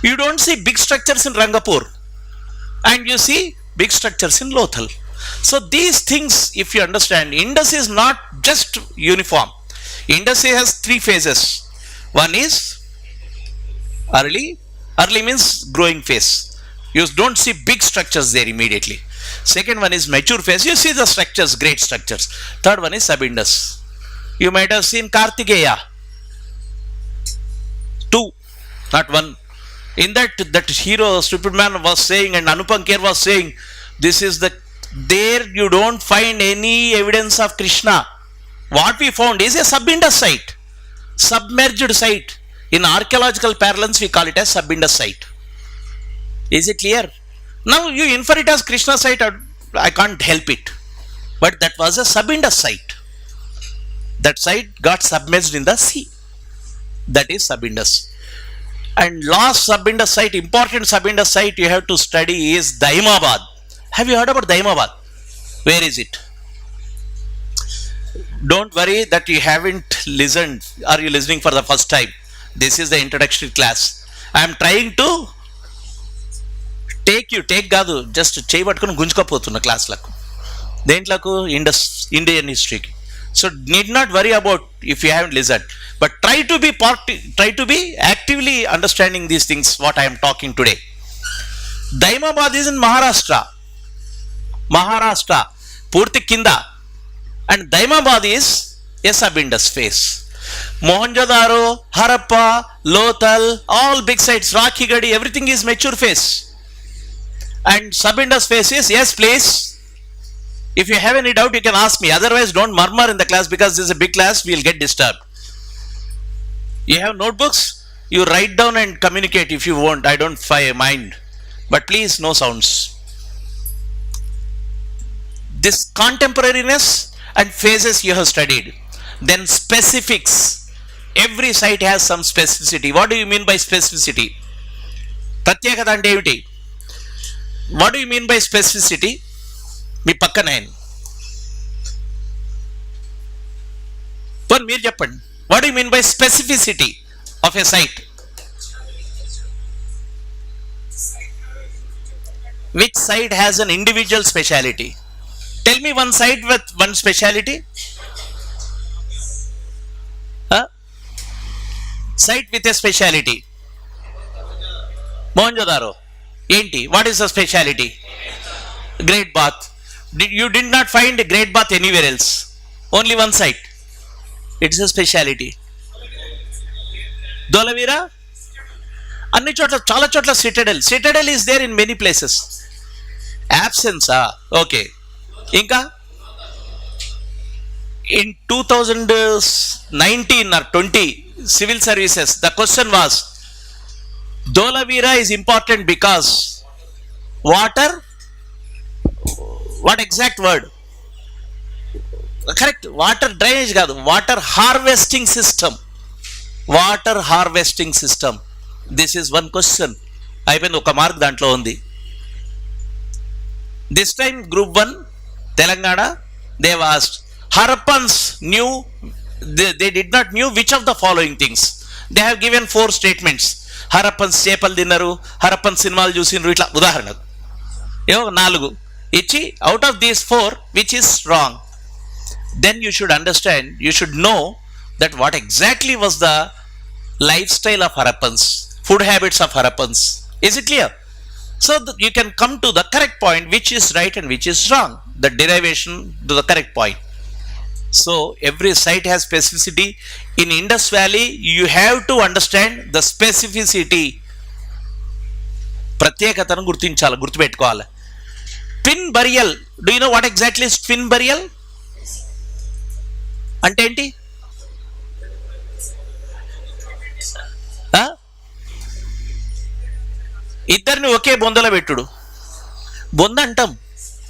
You don't see big structures in Rangapur and you see big structures in Lothal. So these things, if you understand, Indus is not just uniform. Indus has 3 phases. One is early means growing phase. You don't see big structures there immediately. Second one is mature phase. You see the structures, great structures. Third one is sub-Indus. You might have seen Kartikeya. 2, not 1. In that hero, stupid man was saying, and Anupam Kher was saying, this is there you don't find any evidence of Krishna. What we found is a sub-Indus site, submerged site. In archaeological parlance, we call it as sub-Indus site. Is it clear? Now you infer it as Krishna site, I can't help it. But that was a sub-Indus site. That site got submerged in the sea. That is sub-Indus. And last sub-Indus site, important sub-Indus site you have to study is Daimabad. Have you heard about Daimabad? Where is it? Don't worry that you haven't listened. Are you listening for the first time? This is the introductory class. I am trying to take కాదు, just చేయి పట్టుకుని గుంజుకపోతున్న క్లాస్లకు, దేంట్లకు Indian హిస్టరీకి. So need not worry about if you haven't listen, but try to be actively understanding these things what I'm talking today. Daimabad is in Maharashtra పూర్తి కింద, and Daimabad is a సబ్-Indus phase. Mohenjo-daro, Harappa, Lothal, all big sites, Rakhigadi, everything is mature phase. And sub-Indus phase is, yes please, if you have any doubt you can ask me, otherwise don't murmur in the class because this is a big class, we will get disturbed. You have notebooks, you write down and communicate if you want, I don't mind, but please no sounds. This contemporariness and phases you have studied. Then specifics, every site has some specificity. What do you mean by specificity? Pratyekata ante emiti? What do you mean by specificity? మీ పక్కన ఆయన. పోనీ మీరు చెప్పండి, what you mean by specificity of a site? Which site has an individual speciality? Tell me one site with one speciality. Site with a speciality. Mohenjo-daro. Enti? What is the speciality? Great Bath. You did not find a Great Bath anywhere else. Only one site. It's a speciality. Dholavira? అన్ని చోట్ల, చాలా చోట్ల citadel is there in many places. యాబ్సెన్సా? Okay. ఇంకా in 2019 or 20 civil services the question was Dholavira is important because water, what exact word? Correct, water drainage కాదు, water harvesting system. Water harvesting system. This is one question. అయిపోయింది, ఒక mark దాంట్లో ఉంది. This time Group 1 Telangana, they have asked Harappans knew, they did not knew which of the following things. They have given 4 statements. Harappans చేపలు తిన్నారు, Harappans సినిమాలు చూసినారు, ఇట్లా ఉదాహరణకు ఏవో 4 ఇచ్చి out of these 4 which is wrong. Then you should understand, you should know that what exactly was the lifestyle of Harappans, food habits of Harappans. Is it clear? So you can come to the correct point, which is right and which is wrong, the derivation to the correct point. So every site has specificity. In Indus Valley you have to understand the specificity. ప్రత్యేకతను గుర్తించాలి, గుర్తుపెట్టుకోవాలి. Twin burial, do you know what exactly is twin burial? అంటే ఏంటి? ఇద్దరిని ఒకే బొందలో పెట్టుడు, బొంద అంటాం.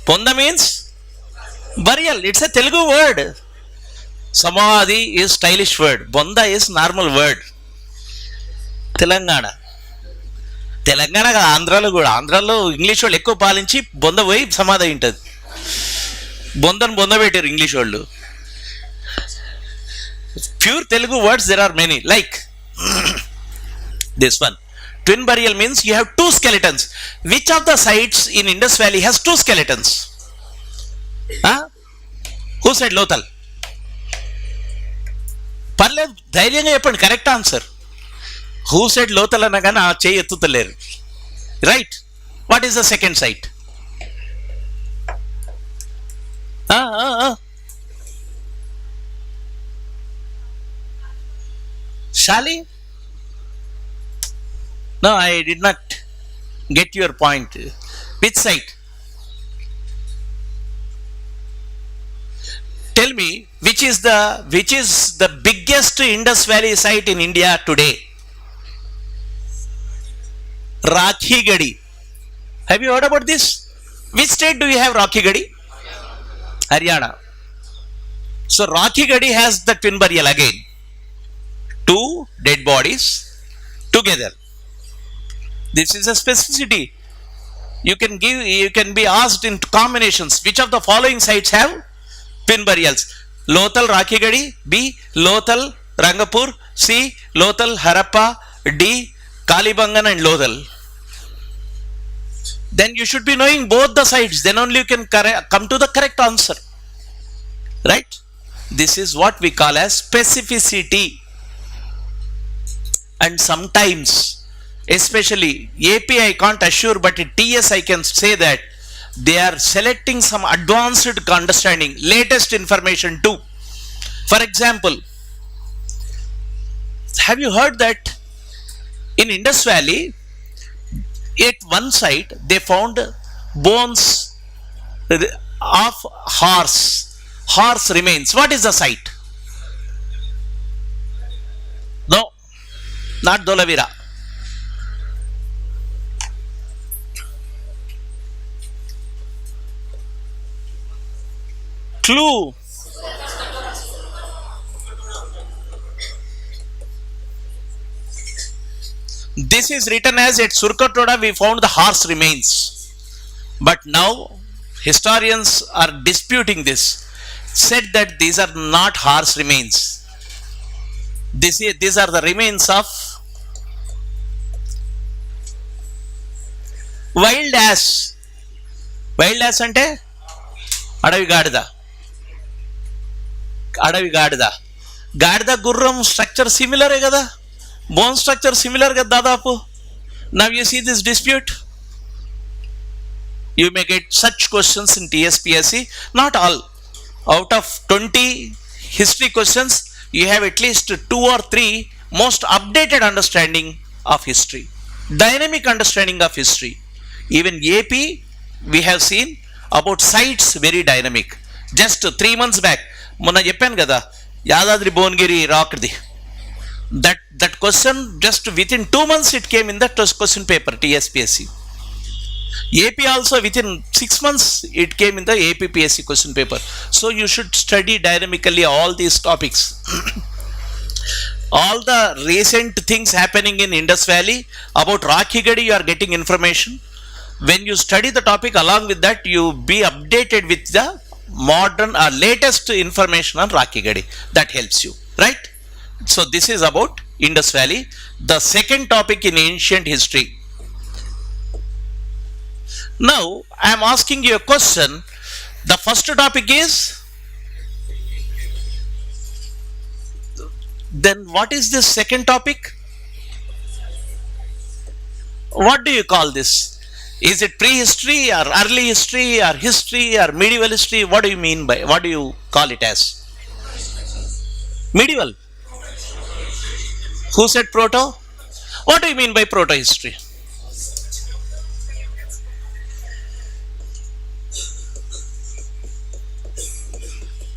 బొంద means burial, it's a Telugu word. సమాధి ఈజ్ స్టైలిష్ వర్డ్, బొంద ఈజ్ నార్మల్ వర్డ్. తెలంగాణ ఆంధ్రాలో కూడా, ఆంధ్రాలో ఇంగ్లీష్ వాళ్ళు ఎక్కువ పాలించి బొంద పోయి సమాధి అయి ఉంటుంది. బొందను బొంద పెట్టారు ఇంగ్లీష్ వాళ్ళు. Pure Telugu words there are many, like this one. Twin burial means you have 2 skeletons. Which of the sites in Indus Valley has 2 skeletons? Who said Lothal? పర్లేదు, ధైర్యంగా చెప్పండి correct answer. Who said Lothal అనగానే ఆ చేయి ఎత్తుతలేరు. Right. What is the second site? Shali? No, I did not get your point. Which site? Tell me, which is the biggest Indus Valley site in India today? Rakhigadi. Have you heard about this? Which state do you have Rakhigadi? Haryana. So Rakhigadi has the twin burial again. 2 dead bodies together. This is a specificity. You can be asked in combinations, which of the following sites have twin burials? Lothal Rakhigadi, B Lothal Rangapur, C Lothal Harappa, D Kalibangan and Lothal. Then you should be knowing both the sides, then only you can come to the correct answer, right? This is what we call as specificity. And sometimes, especially AP I can't assure, but in TS I can say that they are selecting some advanced understanding, latest information too. For example, have you heard that in Indus Valley at one site they found bones of horse remains? What is the site? No, not Dholavira. Clue. This is written as at Surkatoda we found the horse remains. But now historians are disputing this, said that these are not horse remains. These are the remains of wild ass. Wild ass అంటే అడవి గాడిద. అడవి గాడిద, గాడిద గుర్రం structure సిమిలరే కదా, bone structure similar కదా దాదాపు. Now you see this dispute. You may get such questions in TSPSC. Not all. Out of 20 history questions, you have at least 2 or 3 most updated understanding of history, dynamic understanding of history. Even AP, we have seen about sites very dynamic. Just 3 months back, మొన్న చెప్పాను కదా యాదాద్రి భువనగిరి రాక్ది, that question just within 2 months it came in the question paper TSPSC. AP also within 6 months it came in the APPSC question paper. So you should study dynamically all these topics. All the recent things happening in Indus Valley about Rakhigadi, you are getting information. When you study the topic, along with that you be updated with the modern or latest information on Rakhigadi. That helps you, right? So this is about Indus Valley. The second topic in ancient history. Now I am asking you a question. The first topic is, then what is this second topic? What do you call this? Is it prehistory or early history or history or medieval history? What do you mean by, what do you call it as? Medieval. Who said proto? What do you mean by proto history?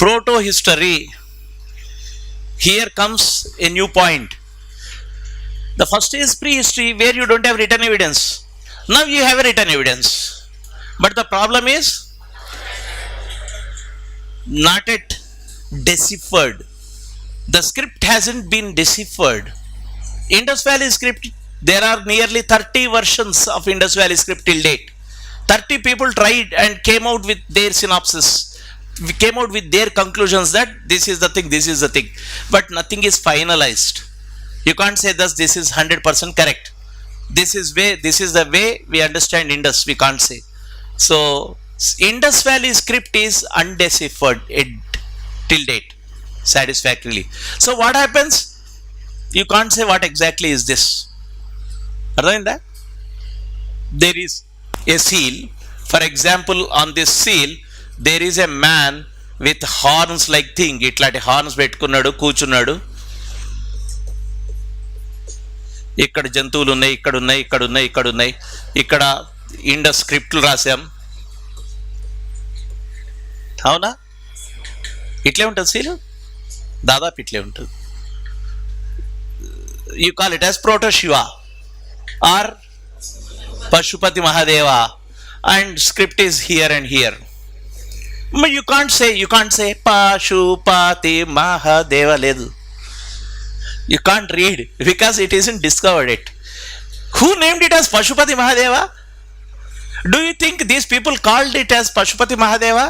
Proto history. Here comes a new point. The first is prehistory, where you don't have written evidence. Now you have a written evidence, but the problem is not yet deciphered. The script hasn't been deciphered. Indus Valley script, there are nearly 30 versions of Indus Valley script till date. 30 people tried and came out with their synopsis. We came out with their conclusions that this is the thing, this is the thing, but nothing is finalized. You can't say thus this is 100% correct. This is the way we understand Indus. We can't say. So Indus Valley script is undeciphered till date satisfactorily. So what happens? You can't say what exactly is this. Other than that, there is a seal. For example, on this seal there is a man with horns like thing. ఇట్లాంటి horns పెట్టుకున్నాడు, కూర్చున్నాడు. ఇక్కడ జంతువులు ఉన్నాయి, ఇక్కడ ఉన్నాయి, ఇక్కడ ఉన్నాయి, ఇక్కడ ఉన్నాయి. ఇక్కడ ఇండస్ స్క్రిప్ట్లు రాసాం. అవునా? ఇట్లే ఉంటుంది సీలు, దాదాపు ఇట్లే ఉంటుంది. You call it as proto Shiva or Pashupati Mahadeva, and script is here and here. You can't say Pashupati Mahadeva ledu. You can't read because it isn't discovered it. Who named it as Pashupati Mahadeva? Do you think these people called it as Pashupati Mahadeva?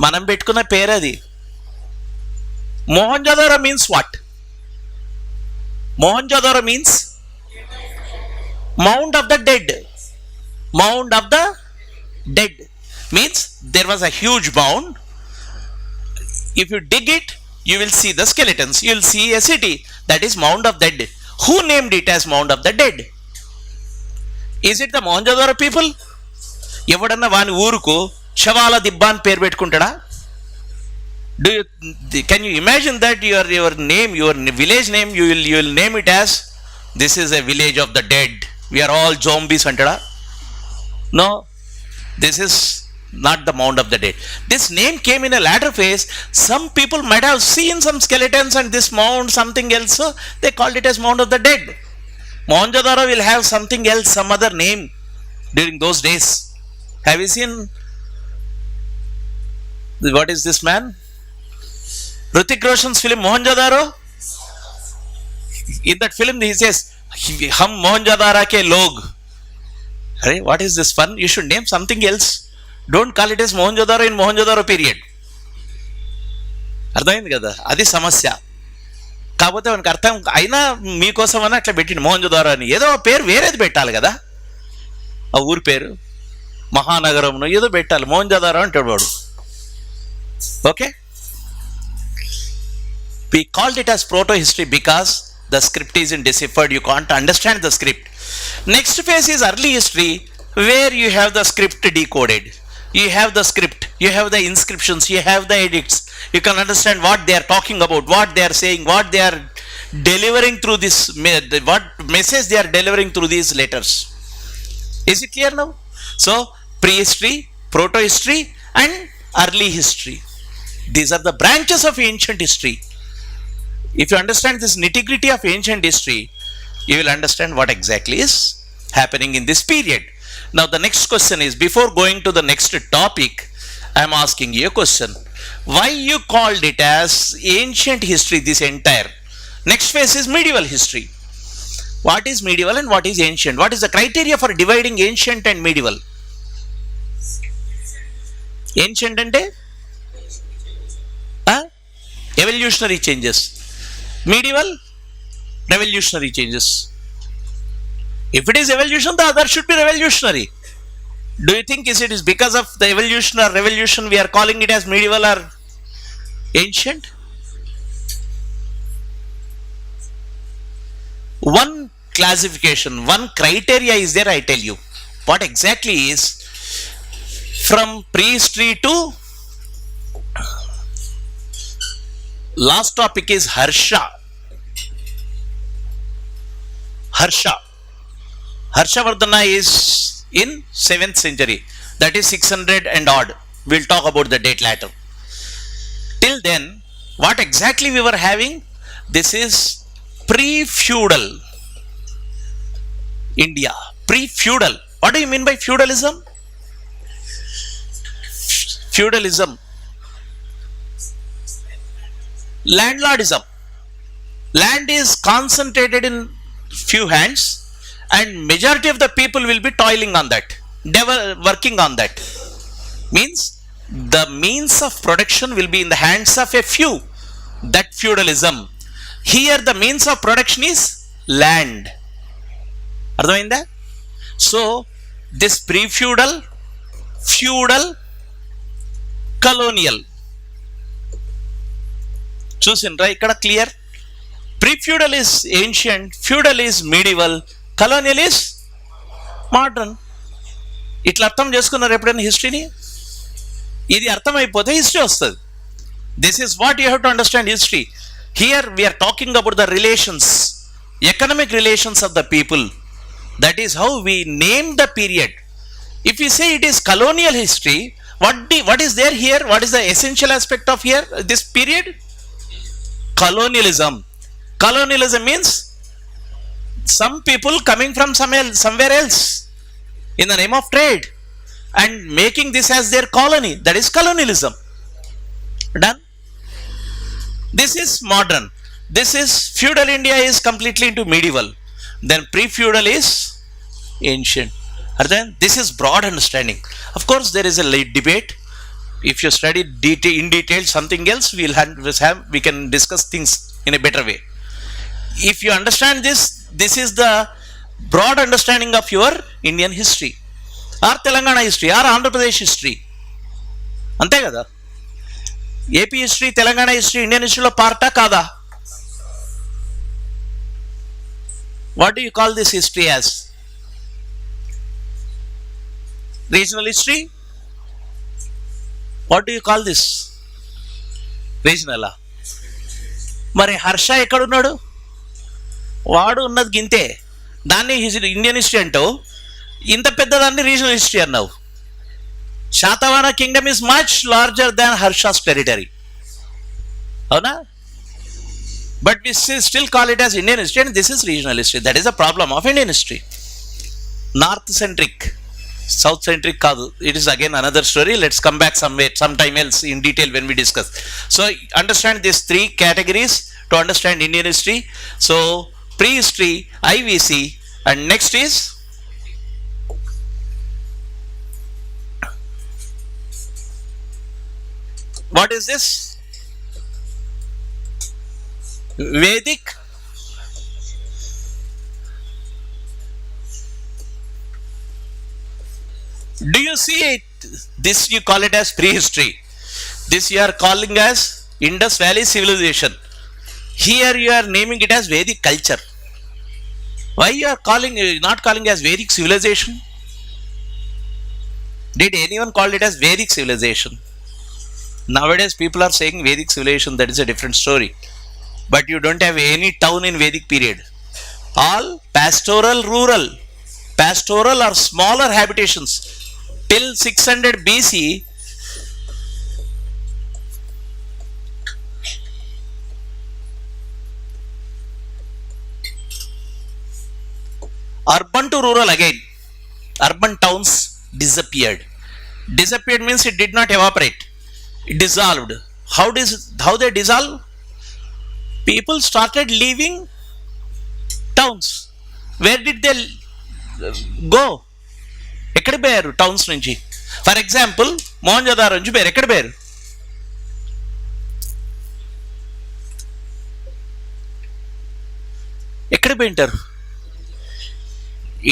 Manam pettukuna peradi. Mohenjo-daro means what? Mohenjo-daro means mound of the dead. Mound of the dead means there was a huge mound. If you dig it, you will see the skeletons. You will see a city, that is mound of the dead. Who named it as mound of the dead? Is it the Mohenjo-daro people? ఎవడన్నా వాని ఊరుకు శవాల దిబ్బా అని పేరు పెట్టుకుంటాడా? Can you imagine that your name, your village name, you will name it as this is a village of the dead, we are all zombies అంటాడా? No, this is not the mound of the dead. This name came in a later phase. Some people might have seen some skeletons and this mound something else, so they called it as mound of the dead. Mohenjo-daro will have something else, some other name during those days. Have you seen, what is this man, Hrithik Roshan's film Mohenjo-daro? In that film he says, hum Mohenjo-daro ke log. What is this fun? You should name something else. Don't call it as Mohenjodaro in Mohenjodaro period. అర్థమైంది కదా, అది సమస్య. కాకపోతే మనకు అర్థం అయినా మీకోసం అని అట్లా పెట్టిండు మొహంజోదారో అని. ఏదో పేరు వేరేది పెట్టాలి కదా, ఆ ఊరి పేరు మహానగరంలో ఏదో పెట్టాలి, మొహంజోదారో అంటాడు వాడు. Okay, we called it as proto history because the script is in deciphered, you can't understand the script. Next phase is early history, where you have the script decoded, you have the script, you have the inscriptions, you have the edicts, you can understand what they are talking about, what they are saying, what they are delivering through this, what message they are delivering through these letters. Is it clear now? So prehistory, proto history and early history, these are the branches of ancient history. If you understand this nitty-gritty of ancient history, you will understand what exactly is happening in this period. Now the next question is, before going to the next topic, I am asking you a question. Why you called it as ancient history, this entire? Next phase is medieval history. What is medieval and what is ancient? What is the criteria for dividing ancient and medieval? Ancient ante evolutionary changes. Medieval, revolutionary changes. If it is evolution, the other should be revolutionary. Do you think is it is because of the evolution or revolution we are calling it as medieval or ancient? One classification, one criteria is there, I tell you. What exactly is, from prehistory to last topic is Harsha. Harshavardhana is in 7th century, that is 600 and odd. We'll talk about the date later. Till then, what exactly we were having? This is pre-feudal India. Pre-feudal. What do you mean by feudalism? Feudalism, landlordism. Land is concentrated in few hands and majority of the people will be toiling on that, working on that. Means the means of production will be in the hands of a few. That feudalism. Here the means of production is land. అర్థమైందా? So this pre-feudal, feudal, colonial, చూసిండ్రా ఇక్కడ clear? Pre-feudal is ancient, feudal is medieval, colonial is modern. ఇట్లా అర్థం చేసుకున్నారు ఎప్పుడైనా హిస్టరీని? ఇది అర్థమైపోతే హిస్టరీ వస్తుంది. This is what you have to understand history. Here we are talking about the relations, economic relations of the people. That is how we name the period. If you say it is colonial history, what is there here? What is the essential aspect of here, this period? Colonialism. Colonialism means some people coming from somewhere else in the name of trade and making this as their colony. That is colonialism. Done? This is modern. This is feudal India is completely into medieval. Then pre-feudal is ancient. Then this is broad understanding. Of course, there is a late debate. If you study in detail something else, we can discuss things in a better way. If you understand this, this is the broad understanding of your Indian history, or Telangana history, or Andhra Pradesh history. Ante kada? AP history, Telangana history, Indian history lo parta kada? What do you call this history as? Regional history? What do you call this? Regional. మరి హర్ష ఎక్కడున్నాడు? వాడు ఉన్నది గింతే. దాన్ని Indian history అంటావు, ఇంత పెద్దదాన్ని regional history అన్నావు. Satavahana kingdom is much larger than Harsha's territory. అవునా? But we still call it as Indian history and this is regional history. That is the problem of Indian history. North centric, south centric కాదు. It is again another story. Let's come back sometime else in detail when we discuss. So understand these three categories to understand Indian history. So prehistory, IVC, and next is What is this? Vedic. Do you see it? This you call it as prehistory. This you are calling as Indus Valley civilization. Here you are naming it as Vedic culture. Why you are not calling as Vedic civilization? Did anyone call it as Vedic civilization? Nowadays people are saying Vedic civilization, that is a different story. But you don't have any town in Vedic period. All pastoral, rural. Pastoral or smaller habitations. Till 600 BC, urban to rural again. Urban towns disappeared. Disappeared means it did not evaporate. It dissolved. How they dissolve? People started leaving towns. Where did they go? ఎక్కడ పోయారు towns నుంచి? For example మోహన్జోదారో నుంచి పోయారు. ఎక్కడ పోయారు? ఎక్కడ పోయింటారు?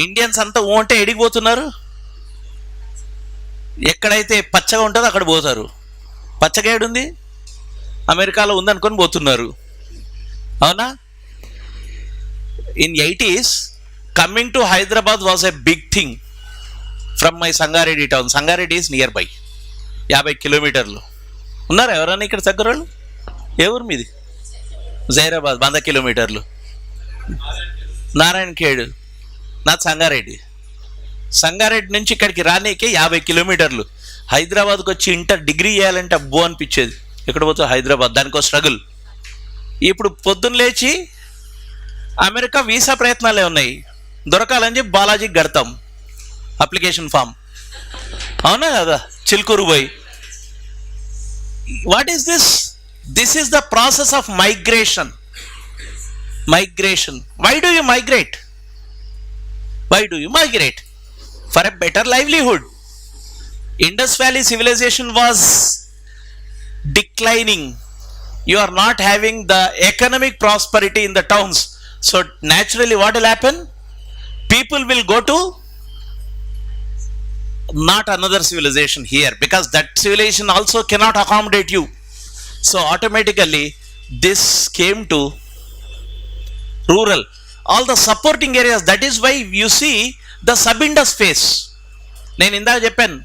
Indians అంతా ఉంటే ఎడిగిపోతున్నారు. ఎక్కడైతే పచ్చగా ఉంటుందో అక్కడ పోతారు. పచ్చగా ఏడుంది? అమెరికాలో ఉందనుకొని పోతున్నారు. అవునా? In 80s coming to Hyderabad was a big thing. From my Sangareddy town. Sangareddy is nearby, 50 కిలోమీటర్లు. ఉన్నారా ఎవరైనా ఇక్కడ దగ్గర వాళ్ళు? ఏ ఊరు మీది? జైరాబాద్ 100 కిలోమీటర్లు. నారాయణ ఖేడ్, నాది సంగారెడ్డి. సంగారెడ్డి నుంచి ఇక్కడికి రానీకే 50 కిలోమీటర్లు. హైదరాబాద్కి వచ్చి ఇంటర్ డిగ్రీ చేయాలంటే అబ్బో అనిపించేది. ఎక్కడ పోతే హైదరాబాద్, దానికో స్ట్రగుల్. ఇప్పుడు పొద్దున్న లేచి అమెరికా వీసా ప్రయత్నాలే ఉన్నాయి. దొరకాలని చెప్పి బాలాజీకి కడతాం అప్లికేషన్ ఫామ్. అవునా కదా? చిలుకూరు పోయి. What is this? This is the process of migration. Migration. Why do you migrate? Why do you migrate? For a better livelihood. Indus Valley civilization was declining. You are not having the economic prosperity in the towns. So naturally what will happen? People will go to not another civilization here, because that civilization also cannot accommodate you. So automatically this came to rural. All the supporting areas. That is why you see the sub-Indus phase. నేను ఇందాక చెప్పాను,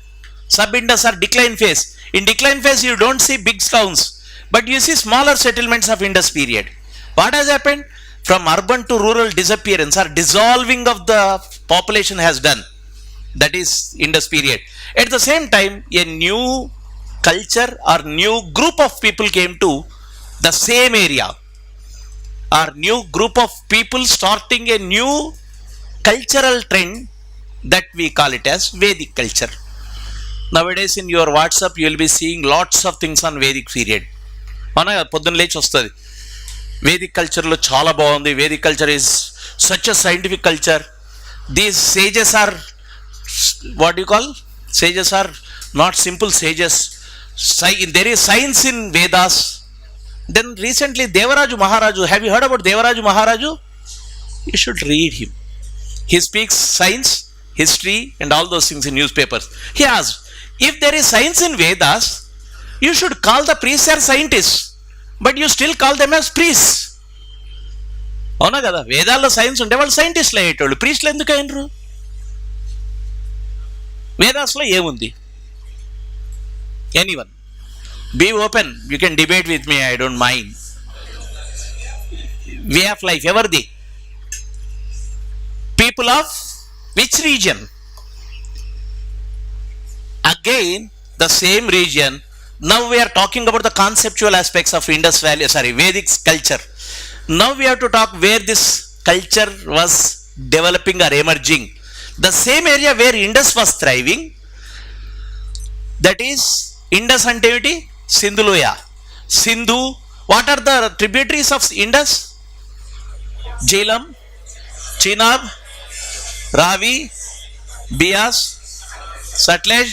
sub-Indus are decline phase. In decline phase you don't see big towns, but you see smaller settlements of Indus period. What has happened? From urban to rural disappearance or dissolving of the population has done. That is Indus period. At the same time, a new culture or new group of people came to the same area. Or new group of people starting a new cultural trend that we call it as Vedic culture. Nowadays in your WhatsApp you will be seeing lots of things on Vedic period. మన పొద్దున్న లేచి వస్తుంది Vedic కల్చర్లో చాలా బాగుంది. Vedic culture is such a scientific culture. These sages are what you call? Sages are not simple sages. There is science in Vedas. Then recently Devaraju Maharaju, have you heard about Devaraju Maharaju? You should read him. He speaks science, history and all those things in newspapers. He asked, if there is science in Vedas, you should call the priests as scientists, but you still call them as priests. అవునా కదా? వేదాల్లో science ఉంటే వాళ్ళు సైంటిస్టులు అయ్యేటోళ్ళు, ప్రీస్టులు ఎందుకు అయినరు? వేదాస్లో ఏముంది? Anyone, be open, you can debate with me, I don't mind. Way of life, everdi. People of which region? Again the same region. Now we are talking about the conceptual aspects of Indus Valley, Vedic culture. Now we have to talk where this culture was developing or emerging. The same area where Indus was thriving, that is Indus అంటే ఏంటి? సింధులోయ. Sindhu. What are the tributaries of Indus? Jhelum, Chenab, Ravi, Beas, Sutlej,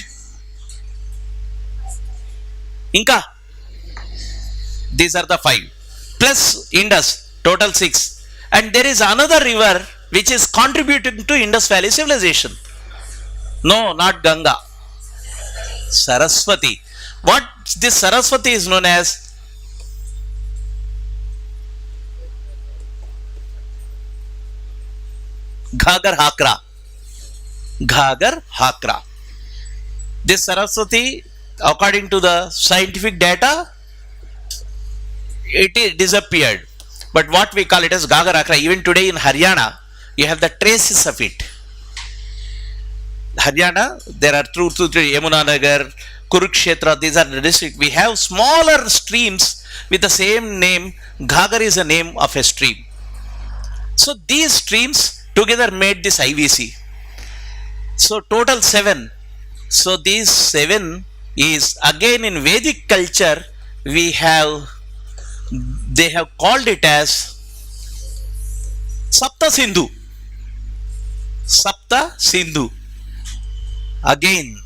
ఇంకా These are the 5 plus Indus, total 6. And there is another river which is contributing to Indus Valley civilization. No, not Ganga, Saraswati. What this Saraswati is known as? Ghagar Hakra. Ghagar Hakra. This Saraswati, according to the scientific data, it disappeared. But what we call it as Ghagar Hakra, even today in Haryana, you have the traces of it. Haryana, there are two, Yamuna Nagar, Kurukshetra, these are the districts. We have smaller streams with the same name. Ghagar is the name of a stream. So these streams together made this IVC. So total 7. So these 7 is again in Vedic culture they have called it as Sapta Sindhu. Sapta Sindhu. Again,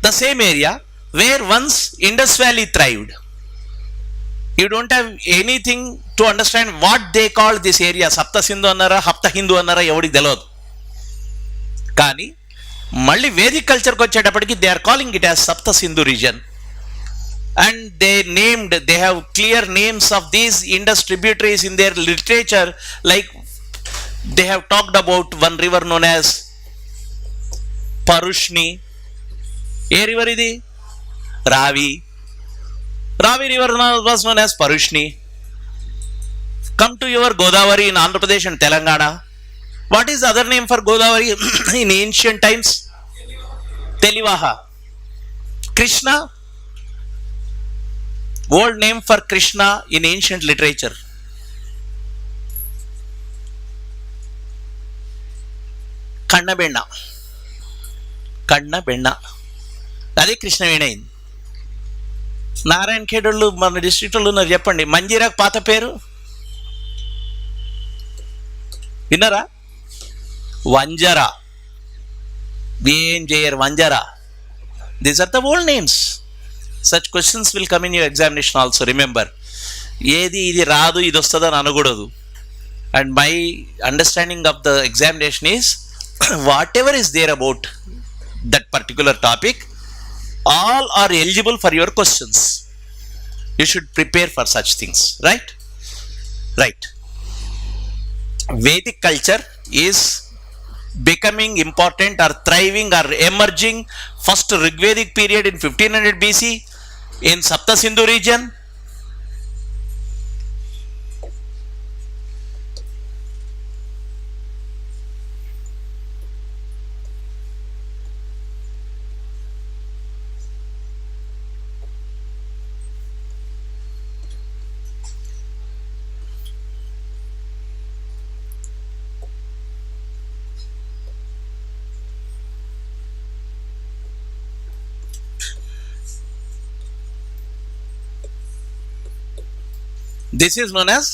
the same area where once Indus Valley thrived. You don't have anything to understand what they call this area. Sapta Sindhu annara, Hapta Hindu annara, evadi teladu. Kani మళ్ళీ Vedic కల్చర్కి వచ్చేటప్పటికి they are calling it as Sapta Sindhu region. And they have clear names of these Indus tributaries in their literature, like they have talked about one river known as Parushni. A river idi Ravi river was known as Parushni. Come to your Godavari in Andhra Pradesh and Telangana. What is the other name for Godavari in ancient times? Telivaha. Krishna, old name for Krishna in ancient literature. Kannabenna. అదే కృష్ణవేణి అయింది. నారాయణ ఖేడోళ్ళు మన డిస్ట్రిక్ట్లో ఉన్నారు, చెప్పండి మంజీరాకు పాత పేరు విన్నారా? వంజరా. ఏం చేయరు వంజరా. These are the old names. Such questions will come in your examination also. Remember, ఏది ఇది రాదు ఇది వస్తుంది అని అనకూడదు. And my understanding of the examination is whatever is there about that particular topic, all are eligible for your questions. You should prepare for such things, right? Right. Vedic culture is becoming important or thriving or emerging first Rigvedic period in 1500 BC in Sapta Sindhu region. This is known as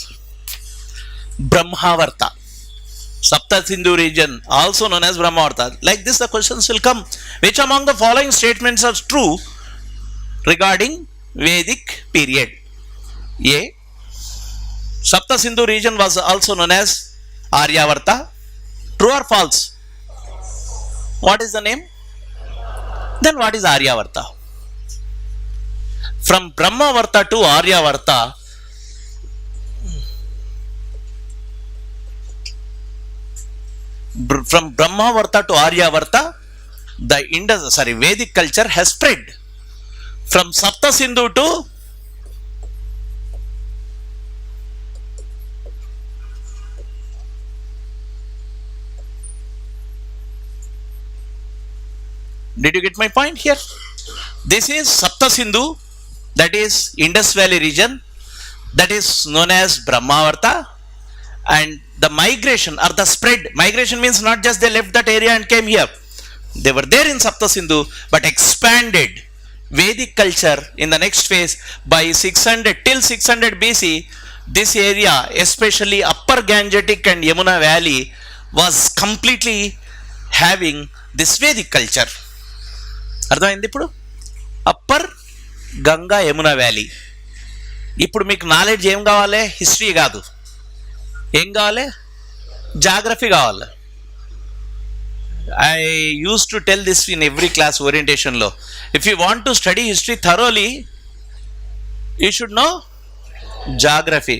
Brahmavarta. Sapta Sindhu region also known as Brahmavarta. Like this the questions will come. Which among the following statements are true regarding Vedic period? A. Sapta Sindhu region was also known as Aryavarta. True or false? What is the name? Then what is Aryavarta? From Brahmavarta to Aryavarta, from Brahmavarta to Aryavarta, the Vedic culture has spread. From Sapta Sindhu to did you get my point here? This is Sapta Sindhu, that is Indus Valley region, that is known as Brahmavarta. And the migration or the spread, migration means not just they left that area and came here. They were there in Sapta Sindhu but expanded Vedic culture in the next phase by 600 till 600 BC. This area, especially upper Gangetic and Yamuna Valley, was completely having this Vedic culture. అర్థమైంది ఇప్పుడు? Upper Ganga Yamuna valley ఇప్పుడు మీకు knowledge ఏం కావాలి? History కాదు, ఏం కావాలి? Geography కావాలి. I used to tell this in every class orientation లో, if you want to study history thoroughly, you should know geography.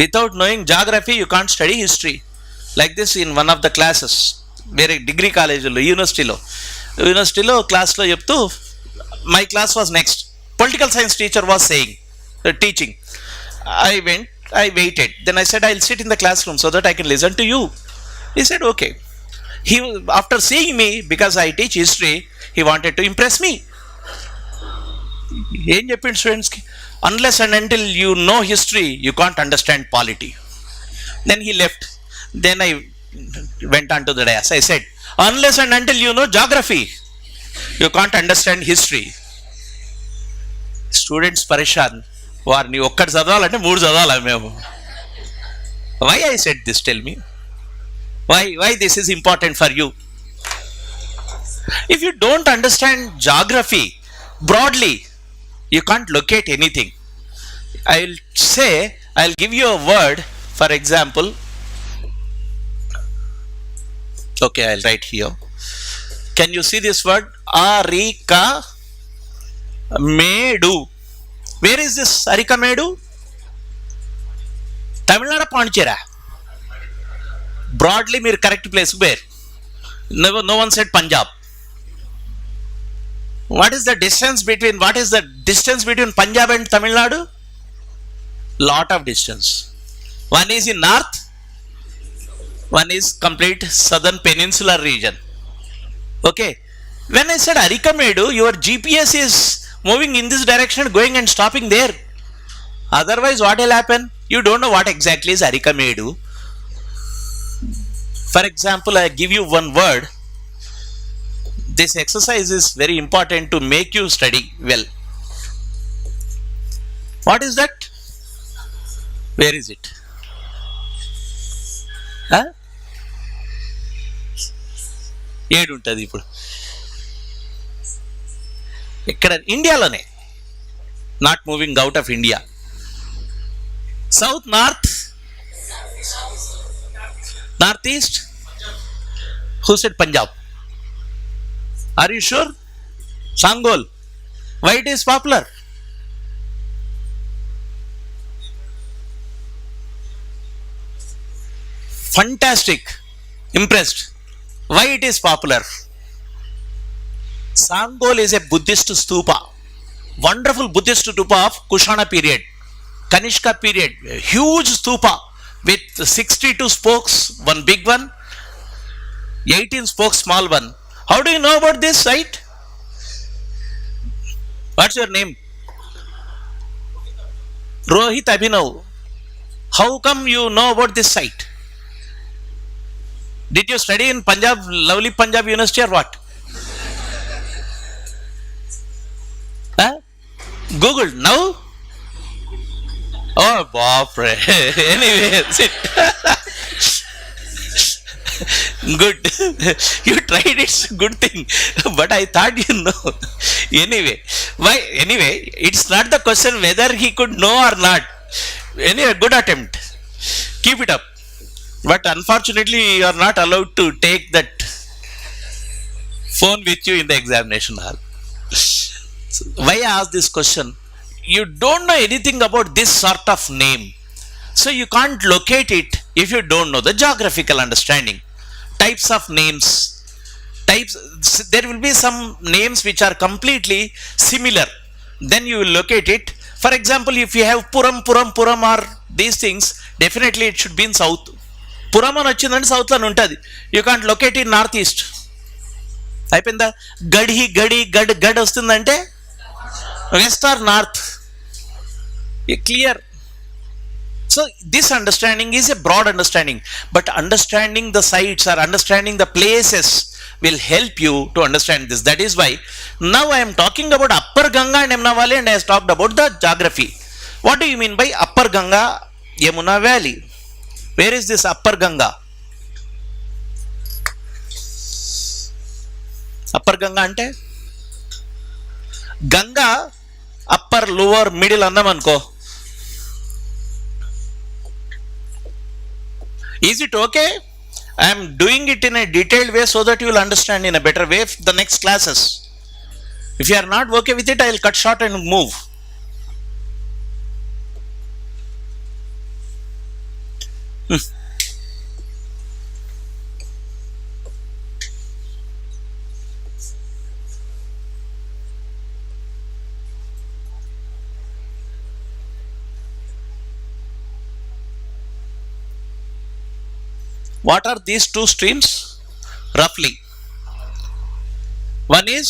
Without knowing geography, you can't study history. Like this in one of the classes, వేరే degree కాలేజీలో యూనివర్సిటీలో క్లాస్లో చెప్తూ, my class was next, political science teacher was saying teaching. I waited. Then I said, I'll sit in the classroom so that I can listen to you. He said, okay. He, after seeing me, because I teach history, he wanted to impress me. Em cheppindi students ki, unless and until you know history, you can't understand polity. Then he left. Then I went on to the dais. I said, unless and until you know geography, you can't understand history. Students parishan. వారిని ఒక్కటి చదవాలంటే 3 చదవాలి మేము. Why I said this? Tell me. Why this is important for you? If you don't understand geography broadly, you can't locate anything. I'll give you a word. For example, okay, I'll write here. Can you see this word? Arika Medu. Where is this Arikamedu? Tamil Nadu, Pondicherry. Broadly, mere correct place. Where? No one said Punjab. What is the distance between Punjab and Tamil Nadu? Lot of distance. One is in north, one is complete southern peninsular region. Okay. When I said Arikamedu, your GPS is moving in this direction, going and stopping there. Otherwise, what will happen? You don't know what exactly is Arikamedu. For example, I give you one word. This exercise is very important to make you study well. What is that? Where is it? Huh? ఏడు ఉంటుంది ఇప్పుడు ఇక్కడ ఇండియాలోనే, not moving out of India. South, north east. Who said Punjab? Are you sure? Sanghol. Why it is popular? Fantastic, impressed. Why it is popular? Sangol is a Buddhist stupa, wonderful Buddhist stupa of Kushana period, Kanishka period, huge stupa with 62 spokes, one big one, 18 spokes, small one. How do you know about this site? What's your name? Rohit Abhinav. How come you know about this site? Did you study in Punjab, lovely Punjab University, or what? Huh? Google now? Oh, bapre. Anyway, sit. Good. You tried, it's a good thing. But I thought you know. Anyway, why? Anyway, it's not the question whether he could know or not. Anyway, good attempt. Keep it up. But unfortunately, you are not allowed to take that phone with you in the examination hall. So why I ask this question? You don't know anything about this sort of name. So you can't locate it if you don't know the geographical understanding. Types of names. There will be some names which are completely similar. Then you will locate it. For example, if you have Puram or these things, definitely it should be in south. పురం అని వచ్చిందంటే సౌత్లో ఉంటుంది. You can't locate in north east. అయిపోయిందా? గడ్ వస్తుందంటే west or north. Clear? So this understanding is a broad understanding, but understanding the sites or understanding the places will help you to understand this. That is why now I am talking about Upper Ganga and Yamuna Valley, and I have talked about the geography. What do you mean by Upper Ganga, Yamuna Valley? Where is this Upper Ganga? Upper Ganga ante Ganga upper, lower, middle annam anko. Is it okay? I am doing it in a detailed way so that you will understand in a better way the next classes. If you are not okay with it, I will cut short and move. What are these two streams? Roughly. One is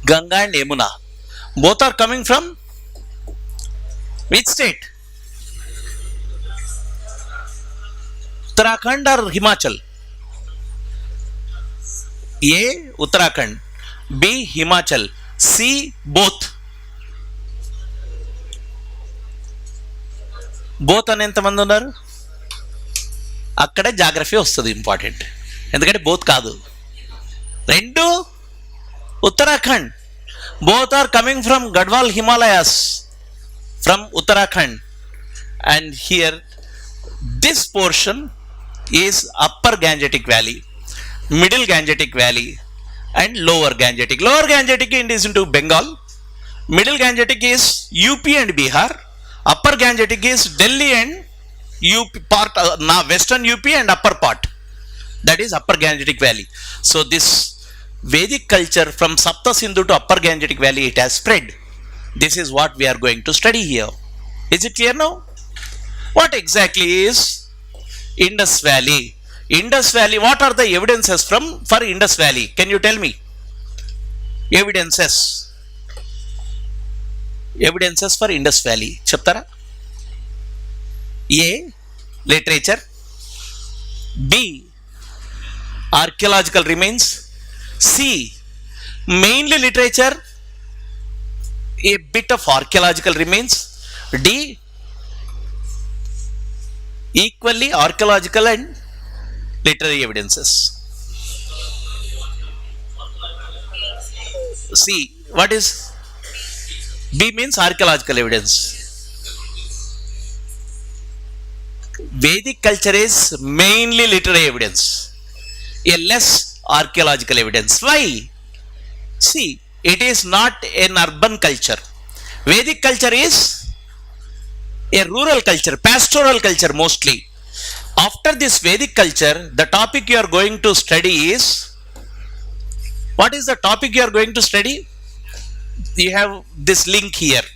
Ganga and Yamuna. Both are coming from which state? Uttarakhand or Himachal? A. Uttarakhand. B. Himachal. C. Both. Both అని ఎంతమంది ఉన్నారు? అక్కడే geography వస్తుంది important, ఎందుకంటే both కాదు, రెండు Uttarakhand. Both are coming from Garhwal Himalayas from Uttarakhand. And here this portion is upper Gangetic valley, middle Gangetic valley and lower Gangetic. Lower Gangetic is into Bengal, middle gangetic is UP and Bihar, upper gangetic is Delhi and UP part, western UP and upper part, that is upper gangetic valley. So this Vedic culture from Sapta Sindhu to upper gangetic valley, it has spread. This is what we are going to study here. Is it clear now? What exactly is Indus Valley? Indus Valley, what are the evidences for Indus Valley? Can you tell me? Evidences for Indus Valley చెప్తారా? A. Literature. B. Archaeological remains. C. Mainly literature, a bit of archaeological remains. D. Equally archaeological and literary evidences. C. What is B? Means archaeological evidence. Vedic culture is mainly literary evidence, a less archaeological evidence. Why? See, it is not an urban culture. Vedic culture is a rural culture, pastoral culture mostly. After this Vedic culture, the topic you are going to study is, what is the topic you are going to study? You have this link here.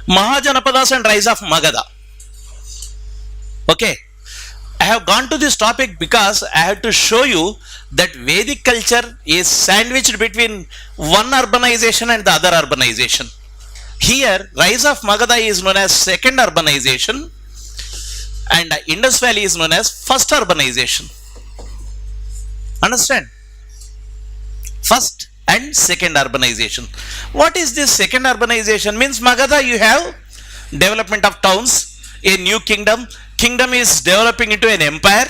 Mahajanapadas and rise of Magadha. Okay, I have gone to this topic because I have to show you that Vedic culture is sandwiched between one urbanization and the other urbanization. Here, rise of Magadha is known as second urbanization and Indus Valley is known as first urbanization. Understand? First and second urbanization. What is this second urbanization? Means Magadha, you have development of towns, a new kingdom. Kingdom is developing into an empire.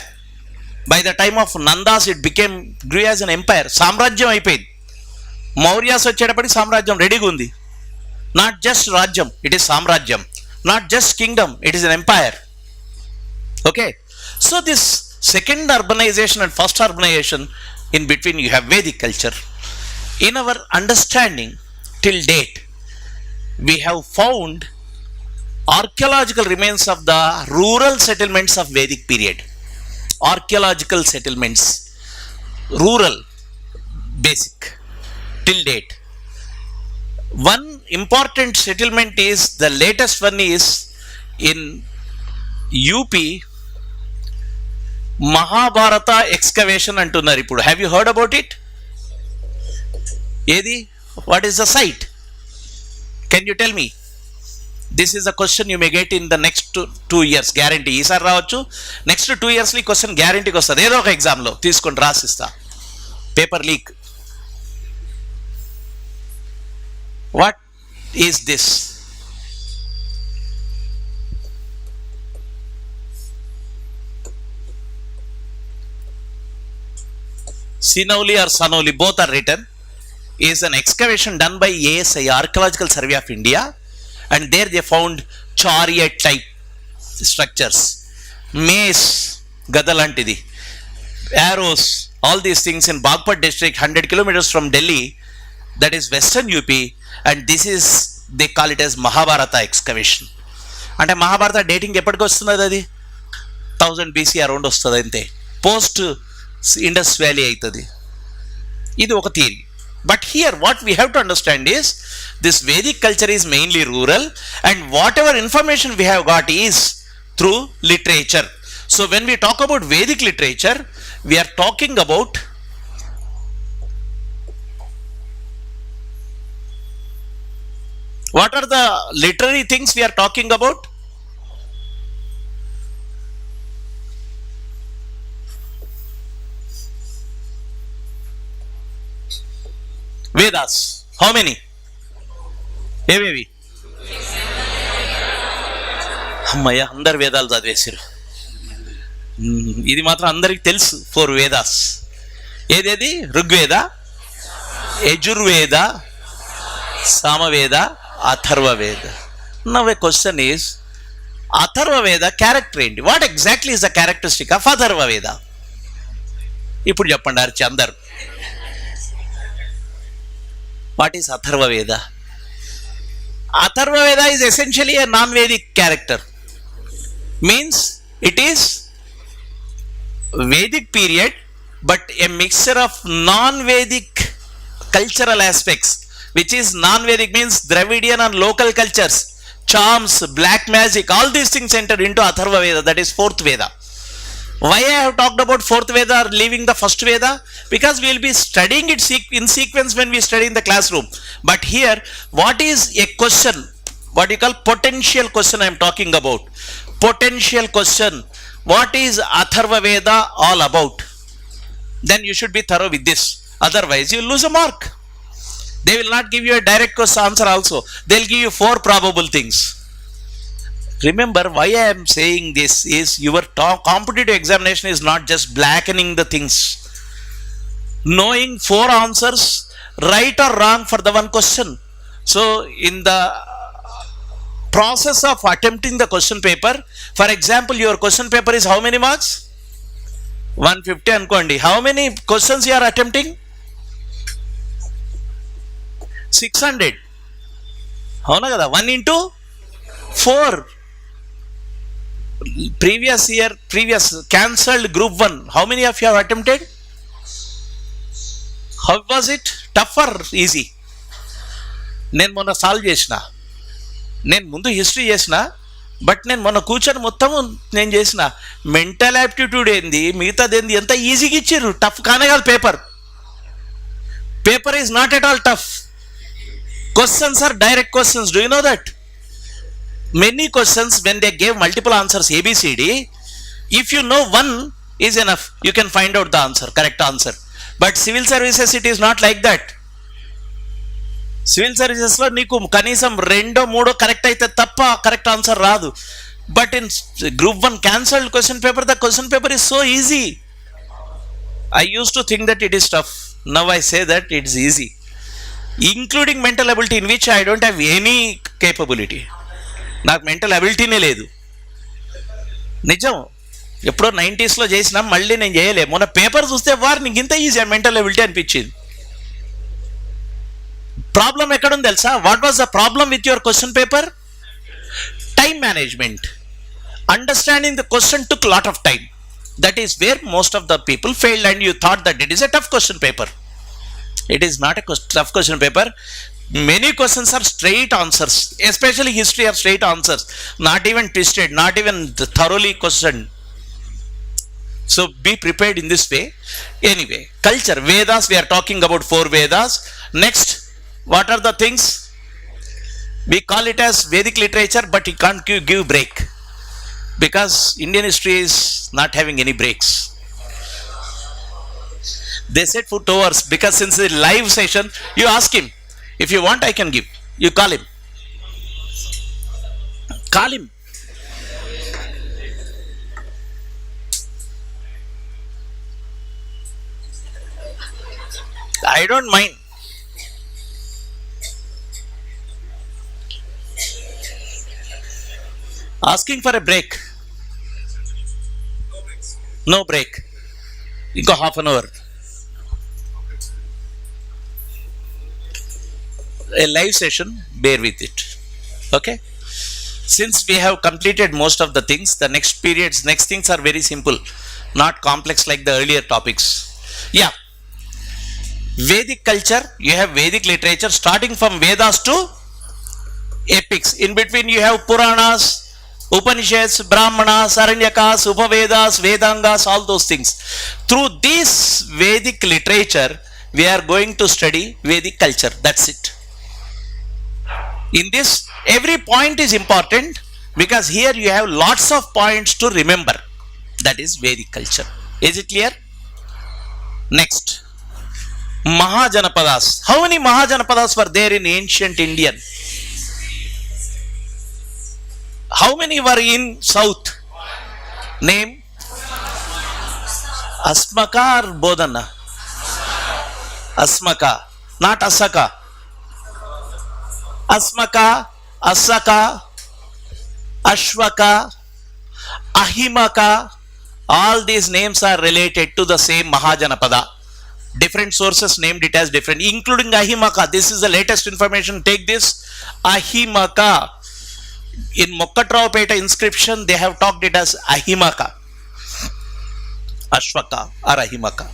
By the time of Nandas, it grew as an empire. Samrajyam అయిపోయింది. మౌర్యాస్ వచ్చేటప్పటికి సామ్రాజ్యం రెడీగా ఉంది. Not just Rajyam, it is Samrajyam. Not just kingdom, it is an empire. Okay. So this second urbanization and first urbanization, in between you have Vedic culture. In our understanding till date, we have found archaeological remains of the rural settlements of Vedic period. Archaeological settlements, rural, basic, till date. One important settlement is, the latest one is in UP, Mahabharata excavation antunnaru ippudu. Have you heard about it? Edi, what is the site? Can you tell me? This is a question you may get in the next 2 years, guarantee. ఈసారి రావచ్చు, next 2 years ఈ question గ్యారంటీకి వస్తుంది. ఏదో ఒక ఎగ్జామ్లో తీసుకొని రాసిస్తా, paper leak. What is this? Sinoli or Sanoli, both are written, is an excavation done by ASI, Archaeological Survey of India, and there they found chariot type structures, mace, gadalantidi, arrows, all these things in Bagpat district, 100 kilometers from Delhi, that is western UP, and this is, they call it as Mahabharata excavation. అంటే Mahabharata dating ఎప్పటికి వస్తున్నది? అది 1000 BC around వస్తుంది అంతే, post Indus valley అవుతుంది. ఇది ఒక theory. But here what we have to understand is this Vedic culture is mainly rural, and what ever information we have got is through literature. So when we talk about Vedic literature, we are talking about what are the literary things we are talking about? Vedas. How many? ఏవేవి? అమ్మయ్య, అందరు వేదాలు చదివేసారు. ఇది మాత్రం అందరికి తెలుసు, 4 వేదాస్. ఏదేది? Rigveda, Yajurveda, Samaveda, Atharvaveda. Now a question is, Atharvaveda character ఏంటి? What exactly is the characteristic of Atharvaveda? ఇప్పుడు చెప్పండి అర్చి అందరు. What is Atharvaveda? Atharvaveda is essentially a non Vedic character. Means it is Vedic period, but a mixture of non-Vedic cultural aspects, which is non-Vedic means Dravidian and local cultures, charms, black magic, all these things entered into Atharva Veda, that is 4th Veda. Why I have talked about 4th Veda or leaving the 1st Veda? Because we will be studying it in sequence when we study in the classroom. But here, what is a question? What you call potential question I am talking about. Potential question. What is Atharva Veda all about? Then you should be thorough with this. Otherwise, you will lose a mark. They will not give you a direct question answer also. They will give you 4 probable things. Remember, why I am saying this is your competitive examination is not just blackening the things. Knowing 4 answers, right or wrong for the one question. So, in the process of attempting the question paper, for example, your question paper is how many marks? 150 అనుకోండి. How many questions you are attempting? 600. అవునా కదా? 1 into 4. Previous cancelled group 1, how many of you have attempted? How was it? Tough or easy? నేను మొన్న solve చేసిన, నేను ముందు history చేసిన, but నేను మొన్న కూర్చొని మొత్తం నేను చేసిన. మెంటల్ యాప్టిట్యూడ్ ఏంది, మిగతాది ఏంది, ఎంత ఈజీగా ఇచ్చారు. టఫ్ కానే కాదు paper. Paper is not at all tough. Questions are direct questions. Do you know that? Many questions when they gave multiple answers ABCD, if you know one is enough, you can find out the answer, correct answer. But civil services, it is not like that. Civil సర్వీసెస్లో నీకు కనీసం 2-3 correct అయితే తప్ప correct answer రాదు. But in group 1 cancelled question paper, the question paper is so easy. I use to think that it is tough. Now I say that it is easy, including mental ability, in which I don't have any capability. నాకు mental అబిలిటీనే లేదు. నిజం, ఎప్పుడో 90sలో చేసినా, మళ్ళీ నేను చేయలే. మొన్న paper చూస్తే వారు నీకు ఇంత ఈజీ మెంటల్ అబిలిటీ అనిపించింది. ప్రాబ్లం ఎక్కడుంది తెలుసా? What was the problem with your question paper? Time management. Understanding the question took lot of time. That is where most of the people failed, and you thought that it is a tough question paper. It is not a tough question paper. Many questions are straight answers, especially history are straight answers, not even twisted, not even thoroughly questioned. So be prepared in this way. Anyway, culture, Vedas, we are talking about 4 Vedas. Next, what are the things? We call it as Vedic literature, but you can't give break, because Indian history is not having any breaks. They said for 2 hours, because since the live session, you ask him. If you want, I can give. You call him. Call him. I don't mind. Asking for a break. No break. Inko half an hour. A live session, bear with it. Okay? Since we have completed most of the things, the next things are very simple, not complex like the earlier topics. Yeah. Vedic culture, you have Vedic literature starting from Vedas to epics. In between you have Puranas, Upanishads, Brahmanas, Aranyakas, Upavedas, Vedangas, all those things. Through this Vedic literature, we are going to study Vedic culture. That's it. In this, every point is important because here you have lots of points to remember. That is Vedic culture. Is it clear? Next. Mahajanapadas. How many Mahajanapadas were there in ancient Indian? How many were in South? Name? Asmaka or Bodhana? Asmaka. Not Asaka. Asmaka, Asaka, Ashwaka, Ahimaka, all these names are related to the same Mahajanapada. Different sources named it as different, including Ahimaka. This is the latest information. Take this. Ahimaka. In Mokkatraupeta inscription, they have talked it as Ahimaka, Ashwaka or Ahimaka.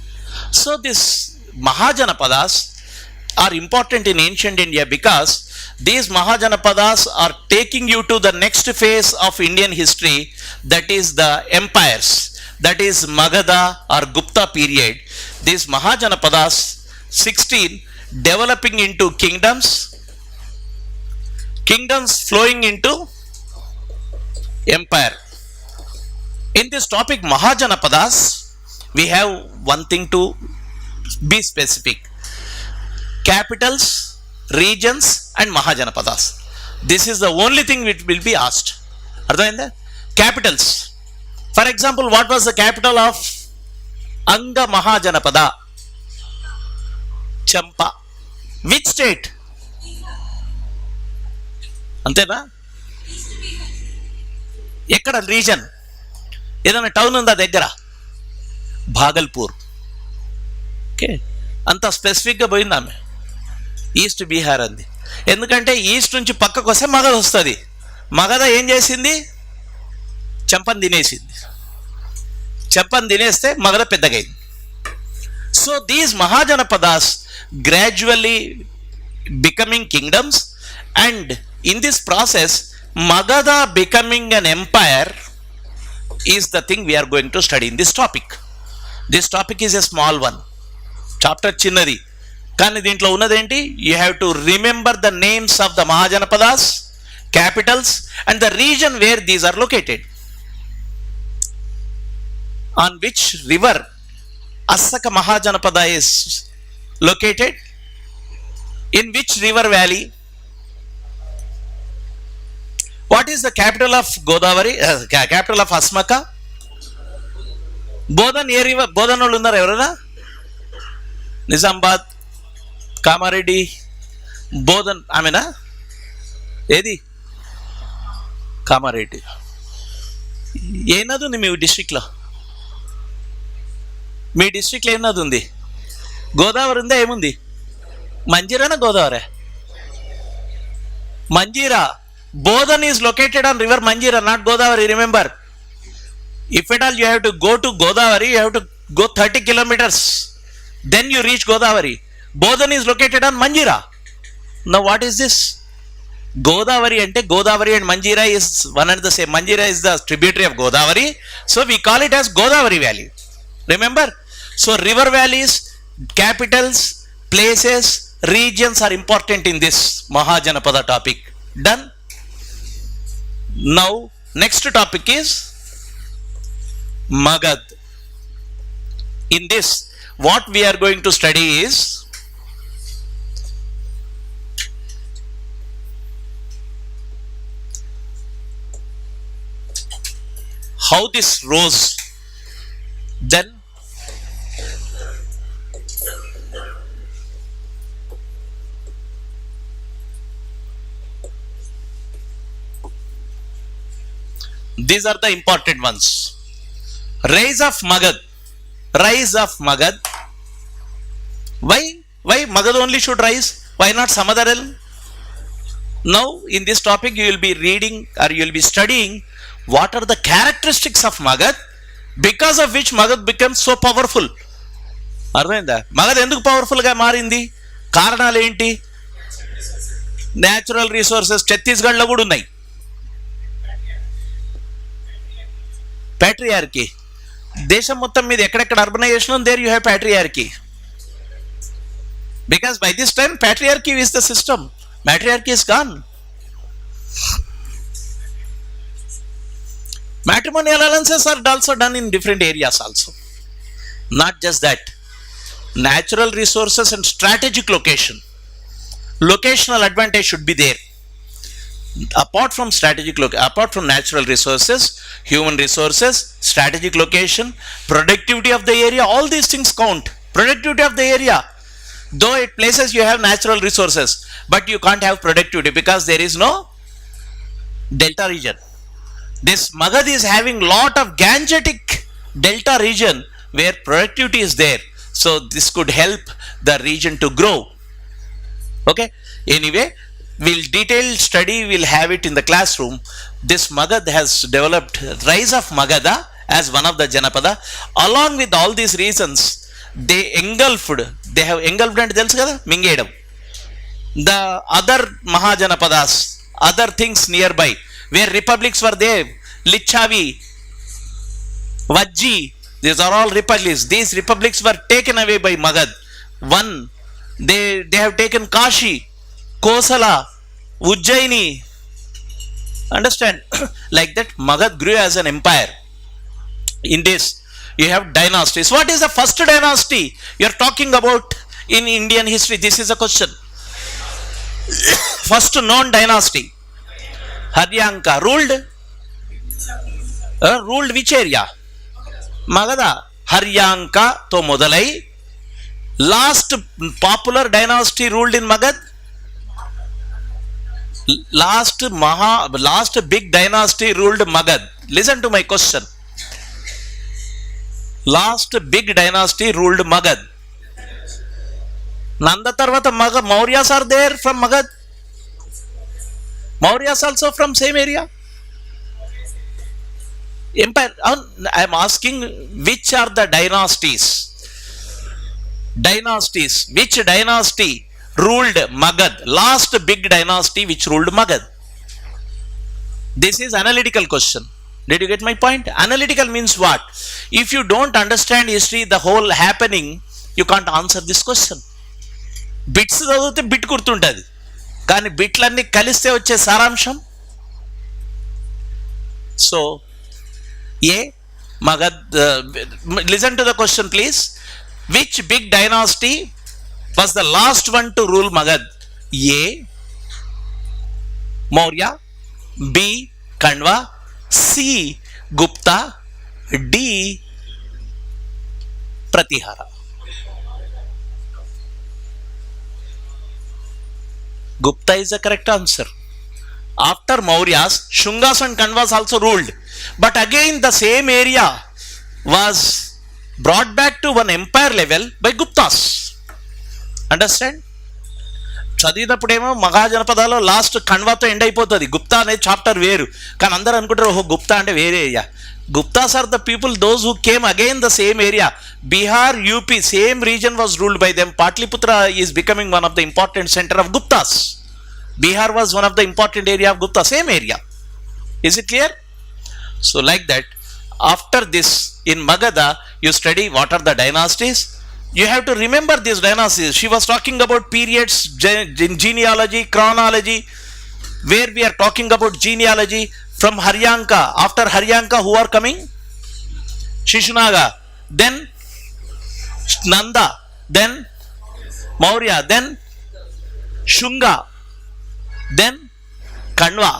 So this Mahajanapadas are important in ancient India because these Mahajanapadas are taking you to the next phase of Indian history, that is the empires, that is Magadha or Gupta period. These Mahajanapadas, 16, developing into kingdoms, kingdoms flowing into empire. In this topic Mahajanapadas, we have one thing to be specific: capitals, regions and Mahajanapadas. This is the only thing which will be asked. Arthamayinda? Capitals. For example, what was the capital of Anga Mahajanapada? Champa. Which state? Antena? ఎక్కడ reason? ఏదైనా town ఉందా దగ్గర? Bhagalpur. Okay, అంత స్పెసిఫిక్గా పోయింది ఆమె. East Bihar అంది. ఎందుకంటే ఈస్ట్ నుంచి పక్కకు వస్తే మగధ వస్తుంది. మగధ ఏం చేసింది? చంపని తినేసింది. చంపని తినేస్తే మగధ పెద్దగైంది. So these mahajanapadas gradually becoming kingdoms, and in this process Magadha becoming an empire is the thing we are going to study in this topic. This topic is a small one, chapter chinnadi, కానీ దీంట్లో ఉన్నదేంటి? You have to remember the names of the Mahajanapadas, capitals and the region where these are located. On which river Asaka Mahajanapada is located? In which river valley? What is the capital of Godavari? Capital of Asmaka? Bodhan A river? Bodhan వాళ్ళు ఉన్నారు ఎవరైనా? నిజామాబాద్, కామారెడ్డి, బోధన్ ఆమెనా? ఏది? కామారెడ్డి. ఏ నది ఉంది మీ డిస్ట్రిక్ట్లో? మీ డిస్ట్రిక్ట్లో ఏ నది ఉంది? గోదావరి ఉందా? ఏముంది? మంజీరానా Godavari? Manjira. Bodhan is located on river Manjira, not Godavari. Remember, if at all you have to go to Godavari, you have to go 30 kilometers. Then you reach Godavari. Bodhan is located on Manjira. Now what is this? Godavari ante Godavari and Manjira is one and the same. Manjira is the tributary of Godavari, so we call it as Godavari Valley. Remember? So river valleys, capitals, places, regions are important in this Mahajanapada topic. Done? Now next topic is Magad. In this, what we are going to study is how this rose, then These are the important ones. Rise of Magad. Rise of Magad. Why? Why Magad only should rise? Why not some other realm? Now, in this topic, you will be reading or you will be studying what are the characteristics of Magad, because of which Magad becomes so powerful. అర్థమైందా? మగధ ఎందుకు పవర్ఫుల్గా మారింది? కారణాలు ఏంటి? Natural resources ఛత్తీస్గఢ్లో కూడా ఉన్నాయి. Patriarchy, దేశం మొత్తం మీద ఎక్కడెక్కడ urbanisation there you have patriarchy. Because by this time patriarchy is the system, matriarchy is gone. Matrimonial alliances are also done in different areas also. Not just that, natural resources and strategic location, locational advantage should be there. Apart from apart from natural resources, human resources, strategic location, productivity of the area, all these things count. Productivity of the area. Though at places you have natural resources, but you can't have productivity because there is no delta region. This Magad is having lot of Gangetic delta region where productivity is there. So this could help the region to grow. Okay. Anyway, we'll detailed study, we'll have it in the classroom. This Magad has developed rise of Magadha as one of the Janapada. Along with all these reasons, they have engulfed అంటే తెలుసు కదా, మింగేయడం. The other Mahajanapadas, other things nearby, where republics were there, Lichavi, Vajji, these are all republics. These republics were taken away by Magad. One, they have taken Kashi, Kosala, Ujjaini. Understand? Like that, Magad grew as an empire. In this, you have dynasties. What is the first dynasty you are talking about in Indian history? This is a question. First known dynasty, Haryanka ruled which area? Magadha. Haryanka to modalai. Last popular dynasty ruled in Magad. Last big dynasty ruled Magad. Listen to my question. Last big dynasty ruled Magad. Nanda tarvata Mauryas are there from Magad. Mauryas also from same area. Empire. I am asking which are the dynasties. Dynasties. Which dynasty ruled Magad? Last big dynasty which ruled Magad. This is analytical question. Did you get my point? Analytical means what? If you don't understand history, the whole happening, you can't answer this question. Bits చదివితే bit గుర్తుంటుంది, కానీ బిట్లన్నీ కలిస్తే వచ్చే సారాంశం. So, Magad, listen to the question please. Which big dynasty was the last one to rule Magad? A, Maurya, B, Kanva, C, Gupta, D, Pratihara. Gupta is the correct answer. After Mauryas, Shungas and Kanvas also ruled. But again the same area was brought back to one empire level by Guptas. Understand? చదివినప్పుడేమో మహాజనపదాలో last కణ్వాతో end అయిపోతుంది. గుప్తా అనే chapter వేరు, కానీ అందరూ అనుకుంటారు ఓహో గుప్తా అంటే వేరే area. Guptas are the people, those who came again the same area. Bihar, UP, same region was ruled by them. Patliputra is becoming one of the important center of Guptas. Bihar was one of the important area of Gupta, same area. Is it clear? So like that, after this in Magadha, you study what are the dynasties. You have to remember these dynasties. She was talking about periods, genealogy, chronology. Where we are talking about genealogy, from Haryanka. After Haryanka, who are coming? Shishunaga, then Nanda, then Maurya, then Shunga, then Kanva.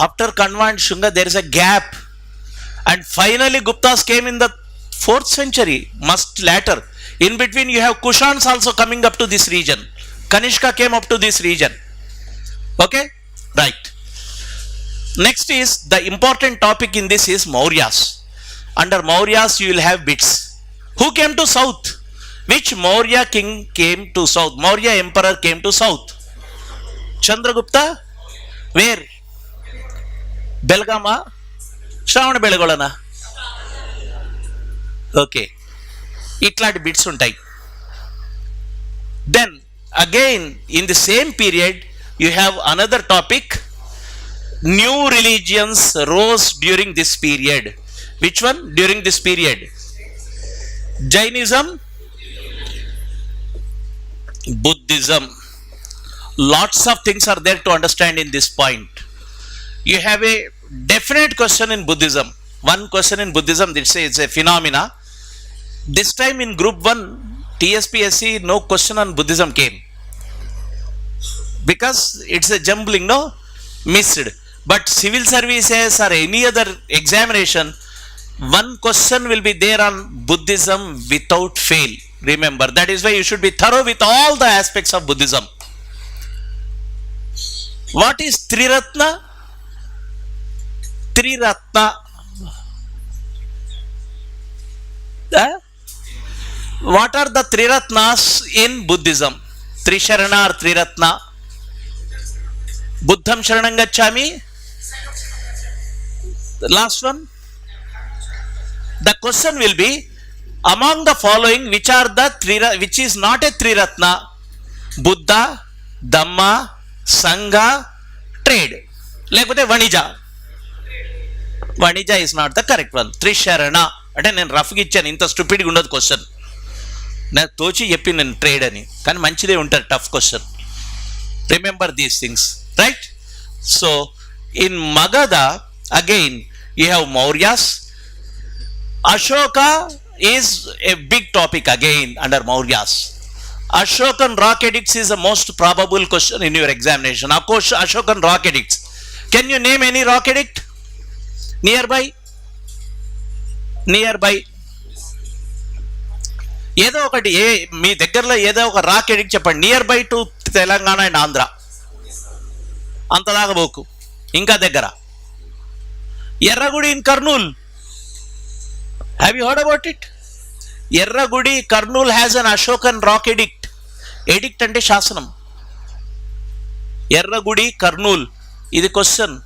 After Kanva and Shunga, there is a gap, and finally Guptas came in the 4th century, much later. In between, you have Kushans also coming up to this region. Kanishka came up to this region. Okay, right. Next is the important topic in this is Mauryas. Under Mauryas you will have bits. Who came to south? Which Maurya king came to south? Maurya emperor came to south. Chandragupta? Where? Belgama? Shravana Belagolana? Okay. ఇట్లాంటి bits ఉంటాయి. Then again in the same period you have another topic. New religions rose during this period. Which one? During this period? Jainism, Buddhism. Lots of things are there to understand in this point. You have a definite question in Buddhism. One question in Buddhism that says it's a phenomena. This time in Group 1 TSPSC no question on Buddhism came because it's a jumbling, no, missed. But civil services or any other examination, one question will be there on Buddhism without fail. Remember, that is why you should be thorough with all the aspects of Buddhism. What is Triratna? Triratna. What are the Triratnas in Buddhism? Trisharana or Triratna? Buddham Sharanam Gacchami. The last one. The question will be, among the following, which are the which is not a Triratna? Buddha, Dhamma, Sangha, Trade. Lekapothe Vanija. Vanija is not the correct one. Trisharana. అంటే నేను రఫ్గా ఇచ్చాను, ఇంత స్టూపిడ్గా ఉండదు question. నాకు తోచి చెప్పి నేను trade అని, కానీ మంచిదే ఉంటుంది tough question. Remember these things, right? So in Magadha again you have Mauryas. Ashoka is a big topic again under Mauryas. Ashokan rock edicts is the most probable question in your examination. Of course, Ashokan rock edicts. Can you name any rock edict nearby? ఏదో ఒకటి మీ దగ్గరలో ఏదో ఒక rock addict చెప్పండి. Near by to Telangana and Andhra. అంతలాగా పోకు, ఇంకా దగ్గర Erragudi in Kurnool. Have you heard about it? Erragudi Kurnool has an Ashokan rock addict. Addict అంటే శాసనం. ఎర్రగుడి కర్నూల్, ఇది క్వశ్చన్.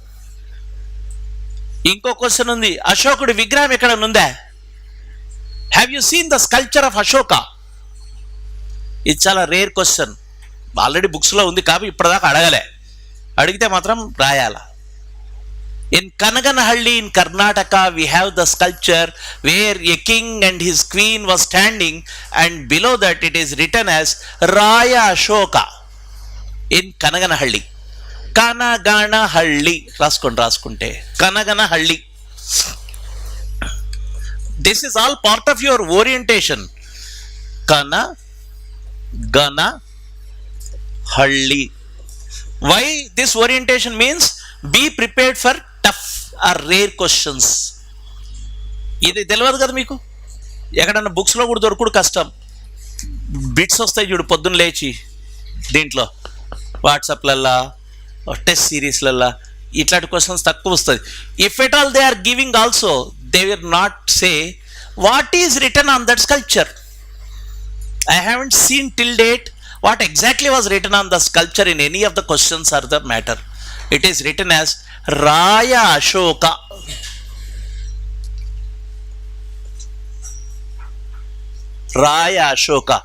ఇంకో క్వశ్చన్ ఉంది, అశోకుడి విగ్రహం ఎక్కడ ఉందా? Have you seen the sculpture of Ashoka? ఇది చాలా రేర్ క్వశ్చన్. ఆల్రెడీ బుక్స్లో ఉంది కాబట్టి ఇప్పటిదాకా అడగలే, అడిగితే మాత్రం రాయాల. In Kanaganahalli in Karnataka we have the sculpture where a king and his queen was standing, and below that it is written as Raya Ashoka in Kanaganahallി. కనగనహళ్ళి రాసుకుంటే కనగనహళ్ళి. This is all part of your orientation. Kanaganahallī. Why this orientation means be prepared for tough or rare questions. ఇది తెలియదు కదా మీకు, ఎక్కడన్నా బుక్స్లో కూడా దొరకడు కష్టం. బిట్స్ వస్తాయి చూడు పొద్దున్న లేచి, దీంట్లో వాట్సాప్లల్లా టెస్ట్ సిరీస్లల్లా ఇట్లాంటి క్వశ్చన్స్ తక్కువ వస్తుంది. If at all they are giving also, they will not say what is written on that sculpture. I haven't seen till date what exactly was written on the sculpture in any of the questions or the matter. It is written as Raya Ashoka. Raya Ashoka.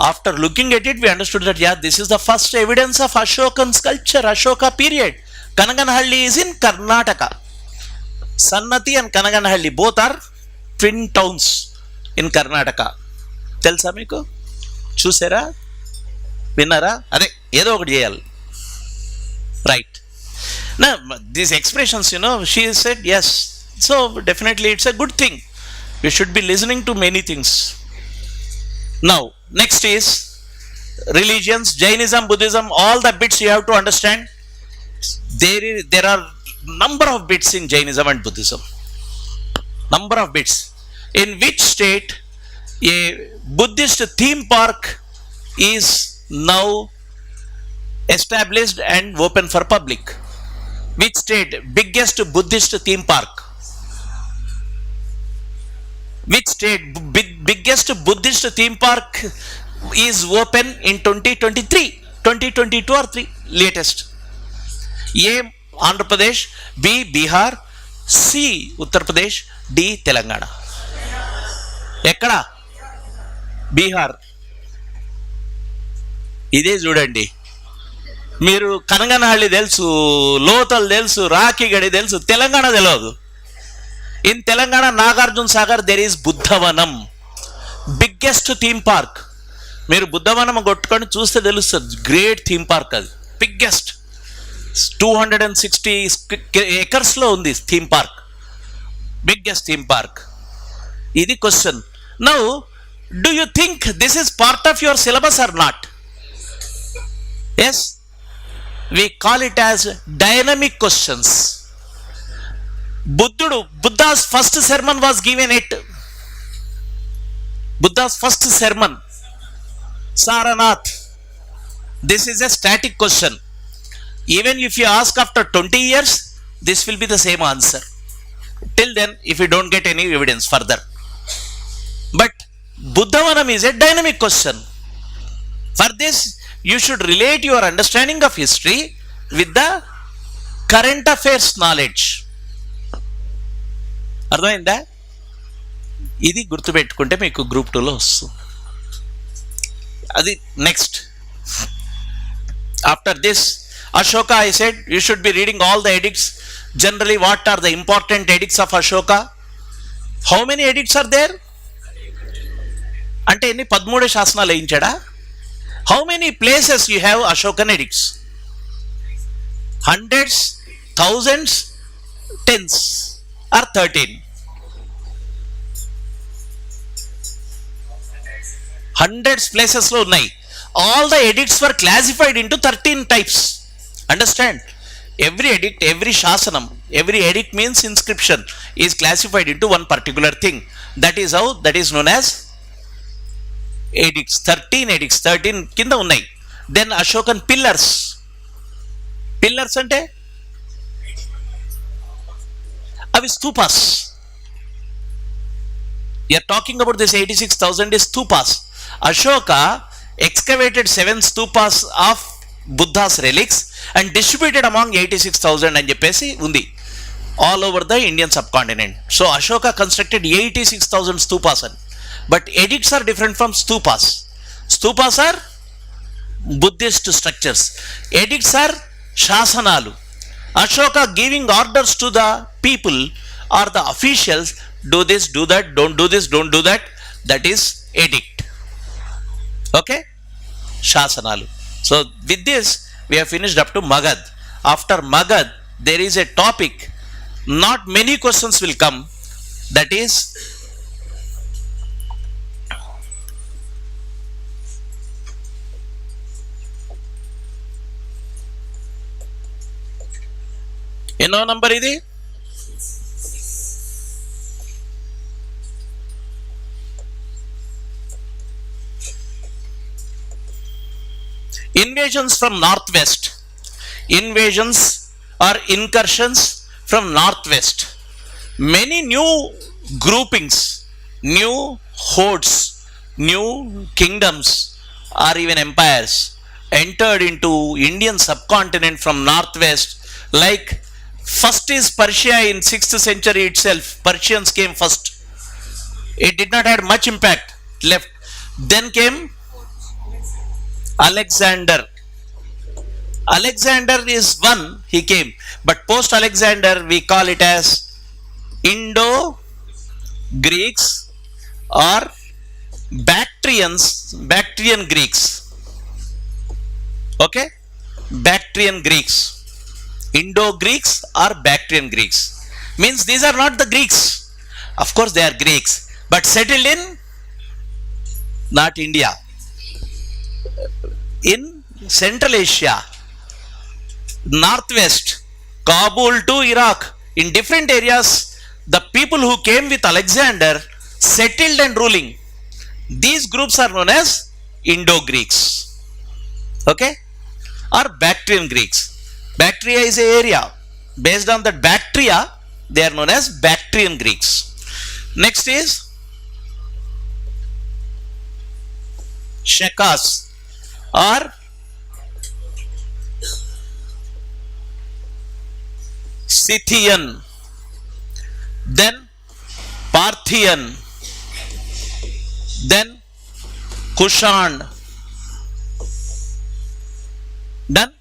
After looking at it, we understood that yeah, this is the first evidence of Ashokan sculpture, Ashoka period. Kanaganahallī is in Karnataka. Sannati and Kanaganahallī both are twin towns in Karnataka. తెలుసా మీకు? చూసారా, విన్నారా? అదే ఏదో ఒకటి చేయాలి, right? నా these expressions, you know, she said yes, so definitely it's a good thing. We should be listening to many things. Now next is religions, Jainism, Buddhism, all the bits you have to understand. There are number of bits in Jainism and Buddhism, number of bits. In which state a Buddhist theme park is now established and open for public? Which state biggest Buddhist theme park? Which state biggest Buddhist theme park is open in 2023, 2022 or 3 latest? A. Andhra Pradesh, B. Bihar, C. Uttar Pradesh, D. Telangana. ఎక్కడా? బీహార్. ఇదే చూడండి, మీరు కనగనహళ్ళి తెలుసు, లోతల్ తెలుసు, రాఖీగడి తెలుసు, తెలంగాణ తెలియదు. In Telangana Nagarjuna Sagar there is Buddhavanam, biggest theme park. మీరు బుద్ధవనం కొట్టుకొని చూస్తే తెలుస్తుంది, గ్రేట్ థీమ్ పార్క్. అది బిగ్గెస్ట్ 260 ఎకర్స్లో ఉంది theme park, biggest theme park. ఇది question. Now do you think this is part of your syllabus or not? Yes, we call it as dynamic questions. Buddha's first sermon was given at Buddha's first sermon, Saranath. This is a static question. Even if you ask after 20 years, this will be the same answer. Till then, if you don't get any evidence further. But Buddhavanam is a dynamic question. For this, you should relate your understanding of history with the current affairs knowledge. అర్థమైందా? ఇది గుర్తుపెట్టుకుంటే మీకు group 2లో వస్తుంది. అది next. After this Ashoka, I said you should be reading all the edicts. Generally, what are the important edicts of Ashoka? How many edicts are there? అంటే ఎన్ని 13 శాసనాలు వేయించాడా? How many places you have Ashokan edicts? Hundreds, thousands, tens, or 13? Hundreds places lo unnai. All the edicts were classified into 13 types. Understand? Every edict, every shasanam, every edict means inscription, is classified into one particular thing. That is how, that is known as edicts. 13 edicts, 13 కింద ఉన్నాయి. Then Ashokan pillars. Pillars అంటే అవి స్తూపాస్. You are talking about this 86,000 is stupas. Ashoka excavated 7 stupas of Buddha's relics and distributed among 86,000 అని చెప్పేసి ఉంది all over the Indian subcontinent. So Ashoka constructed 86,000 stupas అని. But edicts are different from stupas. Stupas are Buddhist structures. Edicts are shasanalu. Ashoka giving orders to the people or the officials, do this, do that, don't do this, don't do that. That is edict. Okay? Shasanalu. So with this we have finished up to Magad. After Magad there is a topic, not many questions will come, that is ఎన్నో number ఇది? Invasions from northwest. Invasions or incursions from northwest. Many new groupings, new hordes, new kingdoms or even empires entered into Indian subcontinent from northwest. Like first is Persia in 6th century itself. Persians came first. It did not have much impact left. Then came Alexander. Alexander is one, he came, but post Alexander we call it as Indo-Greeks or Bactrian Greeks. Okay? Bactrian Greeks. Indo-Greeks or Bactrian Greeks. Means these are not the Greeks. Of course they are Greeks, but settled in not India. In Central Asia, Northwest, Kabul to Iraq, in different areas, the people who came with Alexander settled and ruling. These groups are known as Indo-Greeks. Okay? Or Bactrian Greeks. Bactria is an area. Based on that Bactria, they are known as Bactrian Greeks. Next is Shekas or Scythian, then Parthian, then Kushan. Done?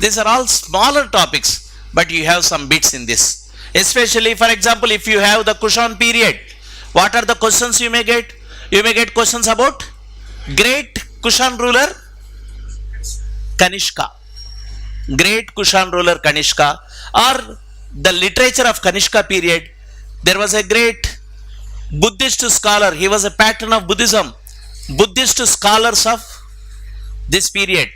These are all smaller topics, but you have some bits in this. Especially, for example, if you have the Kushan period, what are the questions you may get? You may get questions about great Kushan ruler Kanishka, great Kushan ruler Kanishka, or the literature of Kanishka period. There was a great Buddhist scholar, he was a patron of Buddhism, Buddhist scholars of this period,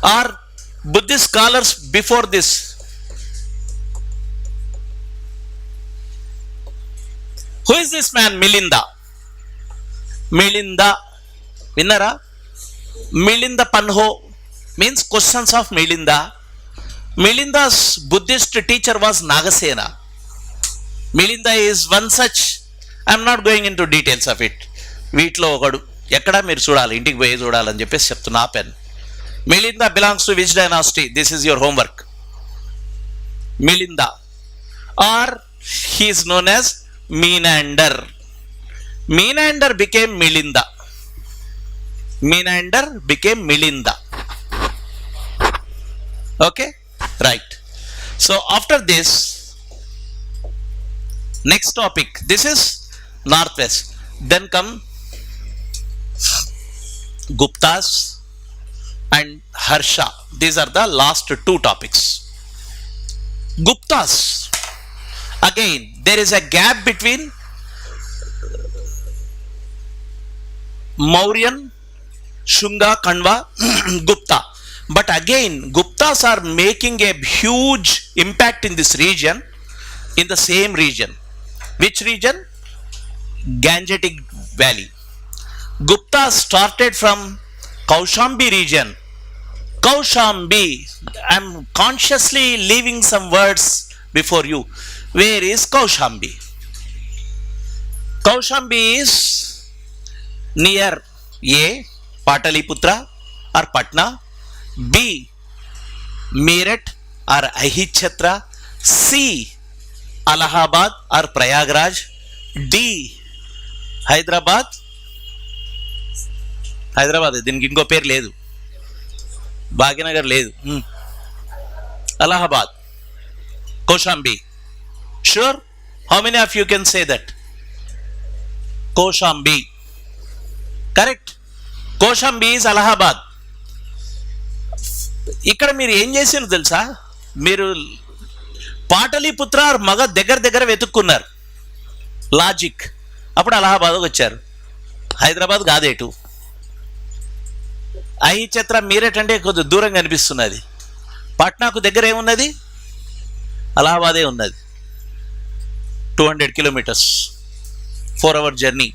or Buddhist scholars before this. Who is this man? Milinda. Milinda. Winnara? Milinda Panho means questions of Milinda. Milinda's Buddhist teacher was Nagasena. Milinda is one such. I am not going into details of it. వీటిలో ఒకడు ఎక్కడ మీరు చూడాలి, ఇంటికి పోయి చూడాలని చెప్పేసి చెప్తున్నా. Pen Milinda belongs to which dynasty? This is your homework. Milinda, or he is known as Menander. Menander became Milinda. Menander became Milinda. Okay, right. So after this, next topic. This is Northwest. Then come Guptas and Harsha. These are the last two topics. Guptas. Again, there is a gap between Mauryan, Shunga, Kanva, Gupta. But again, Guptas are making a huge impact in this region, in the same region. Which region? Gangetic Valley. Gupta started from Kaushambi region. Kaushambi, I am consciously leaving some words before you. Where is Kaushambi? Kaushambi is near A. Pataliputra or Patna, B. Meerut or Ahichatra, C. Allahabad or Prayagraj, D. Hyderabad. Hyderabad, దీనికి ఇంకో పేరు లేదు, భాగ్యనగర్ లేదు, Allahabad, Kaushambi. Sure? How many of you can say that? Kaushambi. Correct? Kaushambi is Allahabad. ఇక్కడ మీరు ఏం చేసారు తెలుసా? మీరు పాటలీపుత్ర మగ దగ్గర వెతుక్కున్నారు, లాజిక్. అప్పుడు అలహాబాద్ వచ్చారు. హైదరాబాద్ కాదేటు. అహిచత్ర మీరట్ అంటే కొద్దిగా దూరంగా అనిపిస్తున్నది. పాట్నాకు దగ్గర ఏమున్నది? అలహాబాదే ఉన్నది. 200 kilometers, 4 hour journey.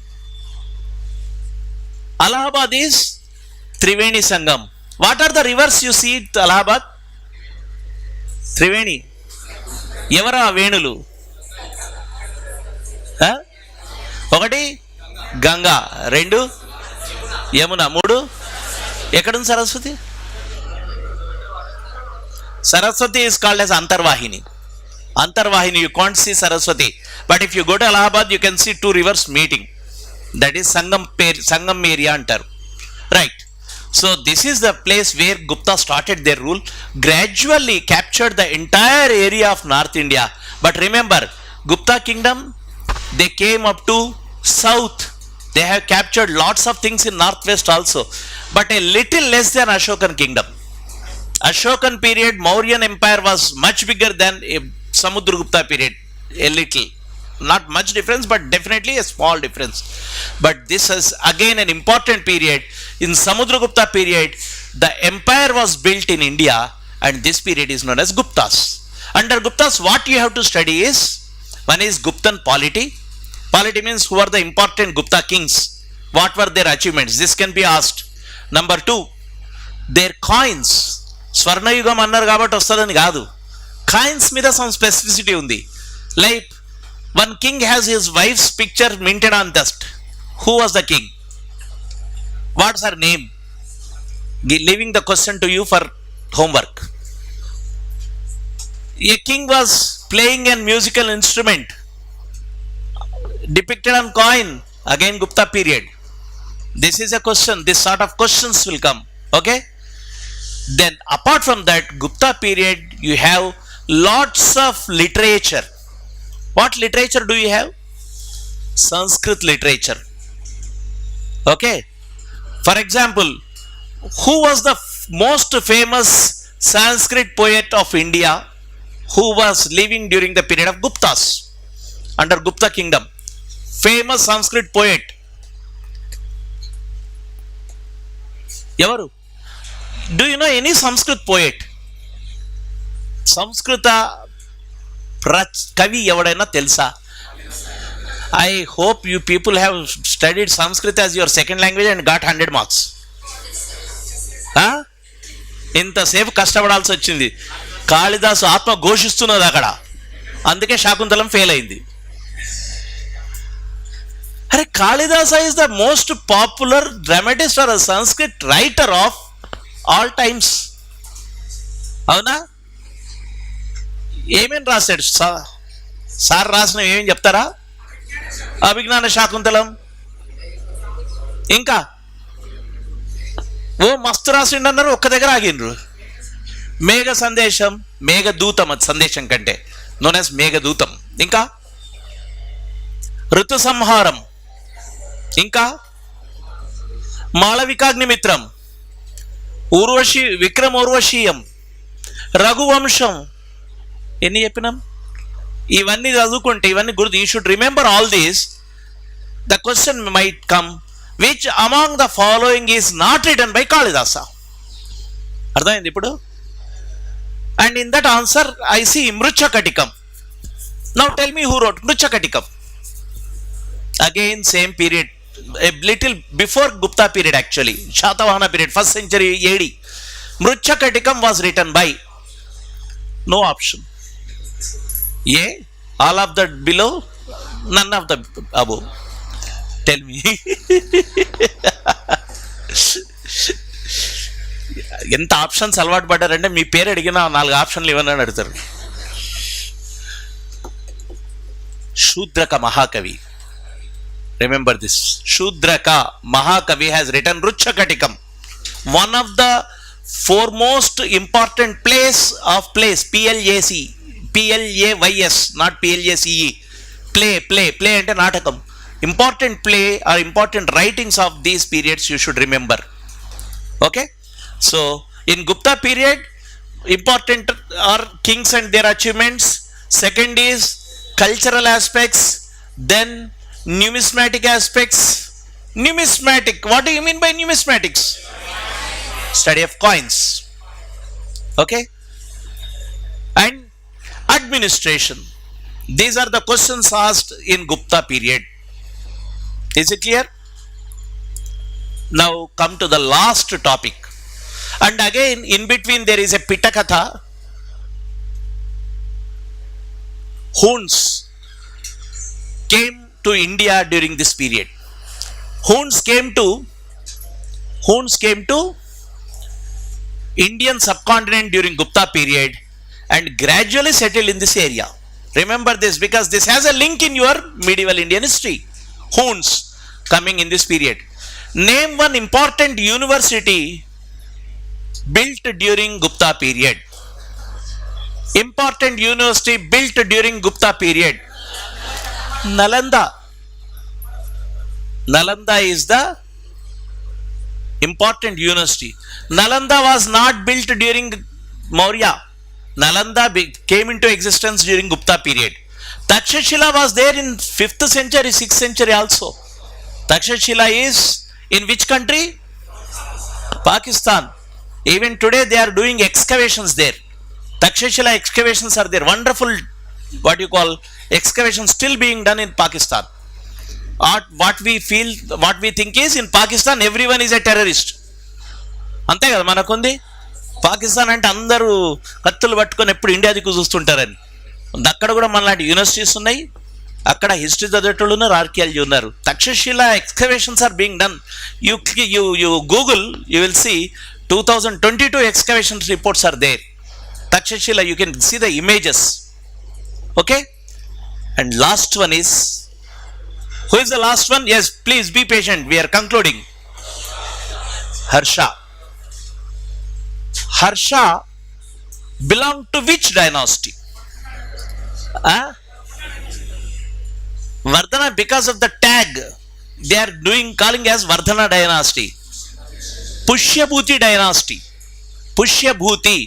Allahabad is Triveni Sangam. What are the rivers you see at Allahabad? Triveni. ఎవరా వేణులు? ఒకటి గంగా, 2 యమున, 3 ఎక్కడుంది Saraswati? Saraswati is called as Antarvahini. Antarvahini, you can't see Saraswati. But if you go to Allahabad, you can see 2 rivers meeting. That is Sangam area antaru. Right. So this is the place where Gupta started their rule. Gradually captured the entire area of North India. But remember, Gupta kingdom, they came up to south. They have captured lots of things in northwest also. But a little less than Ashokan kingdom. Ashokan period, Mauryan empire was much bigger than a Samudragupta period. A little. Not much difference, but definitely a small difference. But this is again an important period. In Samudragupta period, the empire was built in India, and this period is known as Guptas. Under Guptas, what you have to study is, one is Guptan polity. Polity means who are the important Gupta kings, what were their achievements. This can be asked. Number 2, their coins. Swarna Yugam annaru kabatti vastadani kaadu. Coins మీద some specificity ఉంది. Like one king has his wife's picture minted on dust. Who was the king? What's her name? Leaving the question to you for homework. A king was playing a musical instrument depicted on coin, again Gupta period. This is a question, this sort of questions will come. Okay, then apart from that, Gupta period you have lots of literature. What literature do you have? Sanskrit literature. Okay, for example, who was the most famous Sanskrit poet of India who was living during the period of Guptas, under Gupta kingdom? Famous Sanskrit poet evaru? Do you know any Sanskrit poet? Samskrita kavi evadaina telsa? I hope you people have studied Sanskrit as your second language and got 100 marks. ఇంతసేపు కష్టపడాల్సి వచ్చింది. కాళిదాసు ఆత్మ ఘోషిస్తున్నది అక్కడ, అందుకే Shaakuntalam fail అయింది. అరే, Kalidasa is the most popular dramatist or Sanskrit writer of all times. అవునా? ఏమేమి రాశాడు సార్? రాసిన ఏమేమి చెప్తారా? అభిజ్ఞాన శాకుంతలం, ఇంకా ఓ మస్తు రాసిండు అన్నారు, ఒక్క దగ్గర ఆగినరు. మేఘ సందేశం, మేఘదూతం, అది సందేశం కంటే నోన్ యాజ్ మేఘదూతం. ఇంకా ఋతు సంహారం, ఇంకా మాళవికాగ్నిమిత్రం, ఊర్వశి విక్రమోర్వశీయం, రఘువంశం. ఎన్ని చెప్పినాం? ఇవన్నీ చదువుకుంటే ఇవన్నీ గుర్తు. You should remember all these. The question might come, which among the following is not written by Kalidasa? అర్థమైంది ఇప్పుడు? And in that answer I see Mruchakatikam. Now tell me who wrote Mruchakatikam. Again same period, a little before Gupta period actually, Shatavahana period, 1st century AD. Mruchakatikam was written by, no option. A, all of the below, none of the above. Tell me. ఎంత options అలవాటు పడ్డారంటే మీ పేరు అడిగినా 4 ఆప్షన్లు ఇవ్వని అడుగుతారు. శూద్రక మహాకవి, remember this. Shudraka మహాకవి has written Ruchakatikam, one of the foremost important plays, PLAC, PLAYS, not PLACE. Play అంటే నాటకం. Important play or important writings of these periods you should remember. Okay, so in Gupta period important are kings and their achievements. Second is cultural aspects, then numismatic aspects. Numismatic, what do you mean by numismatics? Study of coins. Okay, and administration. These are the questions asked in Gupta period. Is it clear? Now come to the last topic, and again in between there is a Pitakatha. Huns came to India during this period. Huns came to Indian subcontinent during Gupta period and gradually settled in this area. Remember this because this has a link in your medieval Indian history. Huns coming in this period. Name one important university built during Gupta period. Important university built during Gupta period. Nalanda. Nalanda is the important university. Nalanda was not built during Maurya. Nalanda came into existence during Gupta period. Takshashila was there in 5th century, 6th century also. Takshashila is in which country? Pakistan. Even today they are doing excavations there. Takshashila excavations are there. Wonderful, what you call, excavations still being done in Pakistan. What we think is in Pakistan everyone is a terrorist. Ante kada manakundi. Pakistan అంటే అందరూ కత్తులు పట్టుకొని ఎప్పుడు India దిక్కు చూస్తుంటారని. అక్కడ కూడా మనలాంటి universities ఉన్నాయి, అక్కడ హిస్టరీ చదివేటోళ్ళు ఉన్నారు, ఆర్కియాలజీ ఉన్నారు. Takshashila excavations are being done. You Google, you will see 2022 excavation reports are there. Takshashila, you can see the images. Okay? And last one is, who is the last one? Yes, please be patient. We are concluding. Harsha. Harsha belonged to which dynasty? Vardhana, because of the tag, they are calling as Vardhana dynasty. Pushyabhuti dynasty. Pushyabhuti.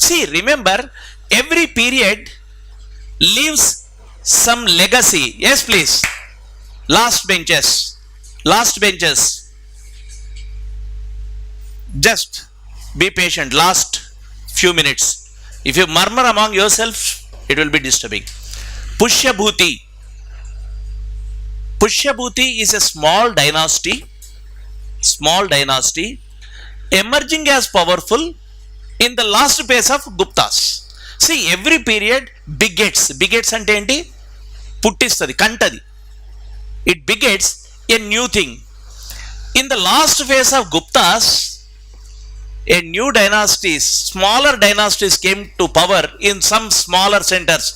See, remember, every period leaves some legacy. Yes, please. Last benches. Last benches. Just be patient. Last few minutes. If you murmur among yourself, it will be disturbing. Pushyabhuti. Pushyabhuti is a small dynasty. Small dynasty. Emerging as powerful in the last phase of Guptas. See, every period begets. Begets ante enti? Puttistadi, kantadi. It begets a new thing. In the last phase of Guptas, a new dynasties, smaller dynasties came to power in some smaller centers.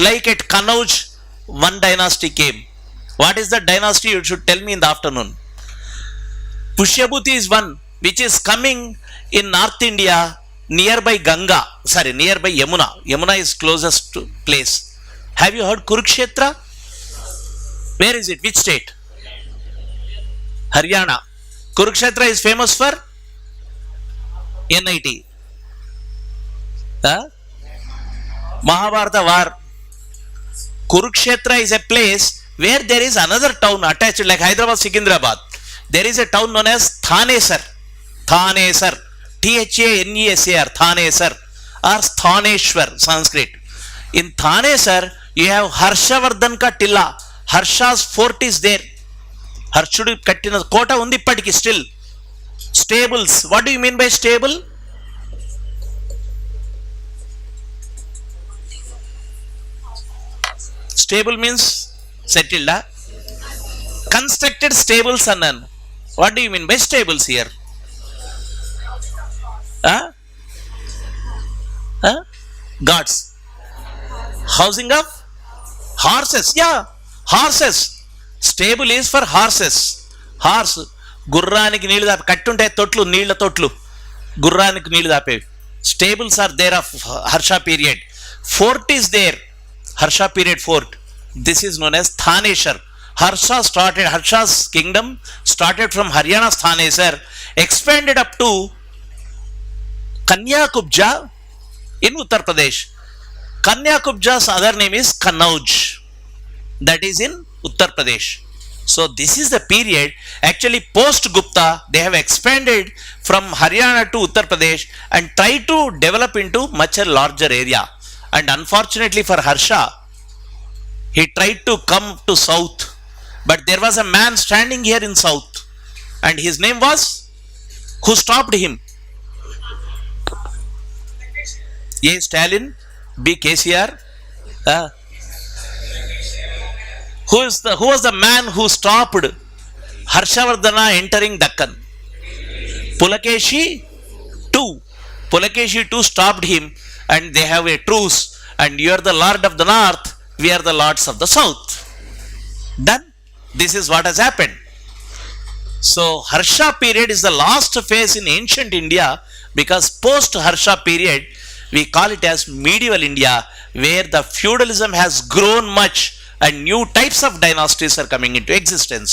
Like at Kanauj, one dynasty came. What is that dynasty? You should tell me in the afternoon. Pushyabhuti is one which is coming in North India, nearby Ganga, nearby Yamuna. Yamuna is closest place. Have you heard Kurukshetra? Where is it? Which state? Haryana. Kurukshetra is famous for NIT. Mahabharata war. Kurukshetra is a place where there is another town attached, like Hyderabad, Secunderabad. There is a town known as Thanesar. Thanesar. Thanesar. Thanesar. Or Thaneshwar, Sanskrit. In Thanesar, you have Harshavardhan ka Tilla. Harsha's fort is there. Harshudu kattina kota undi ippatiki still. Stables. What do you mean by stable? Stable means settled. Constructed stables annan. What do you mean by stables here? Gods. Housing of horses. Yeah, horses. Stable is for horses. Horse. గుర్రానికి నీళ్లు దాపే కట్టుంటాయి తొట్లు, నీళ్ల తొట్లు, గుర్రానికి నీళ్లు దాపేవి. Stables are there of Harsha period. Fort is there. Harsha period fort. This is known as Thaneshwar. Harsha's kingdom started from Haryana's Thanesar, expanded up to Kanyakubja in Uttar Pradesh. Kanyakubja's other name is Kanauj. That is in Uttar Pradesh. So this is the period, actually post Gupta, they have expanded from Haryana to Uttar Pradesh and tried to develop into much a larger area. And unfortunately for Harsha, he tried to come to south. But there was a man standing here in south, and his name was, who stopped him? A. Stalin, B. KCR. Who was the man who stopped Harshavardhana entering Deccan? Pulakeshi II. Pulakeshi II stopped him, and they have a truce. And you are the lord of the north, we are the lords of the south. Done. This is what has happened. So Harsha period is the last phase in ancient India, because post Harsha period we call it as medieval India, where the feudalism has grown much and new types of dynasties are coming into existence.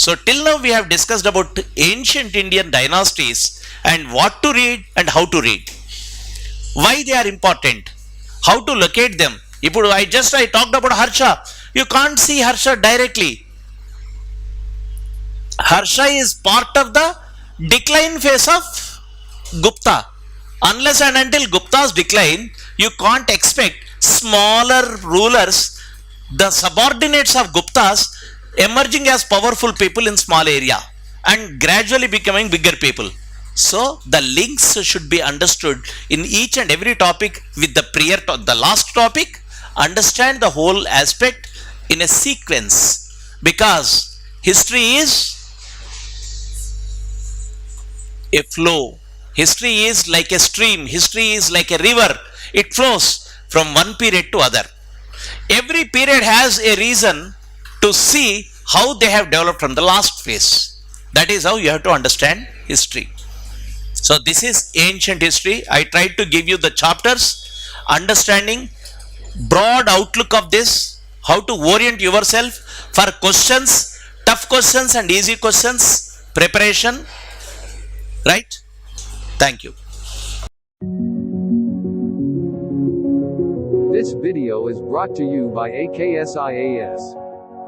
So till now we have discussed about ancient Indian dynasties and what to read and how to read, why they are important, how to locate them. I talked about Harsha. You can't see Harsha directly. Harsha is part of the decline phase of Gupta. Unless and until Gupta's decline, you can't expect smaller rulers, the subordinates of Guptas, emerging as powerful people in small area and gradually becoming bigger people. So the links should be understood in each and every topic with the the last topic. Understand the whole aspect in a sequence, because history is a flow. History is like a stream. History is like a river. It flows from one period to other. Every period has a reason to see how they have developed from the last phase. That is how you have to understand history. So this is ancient history. I tried to give you the chapters, understanding broad outlook of this, how to orient yourself for questions, tough questions and easy questions, preparation, right? Thank you. This video is brought to you by AKS IAS.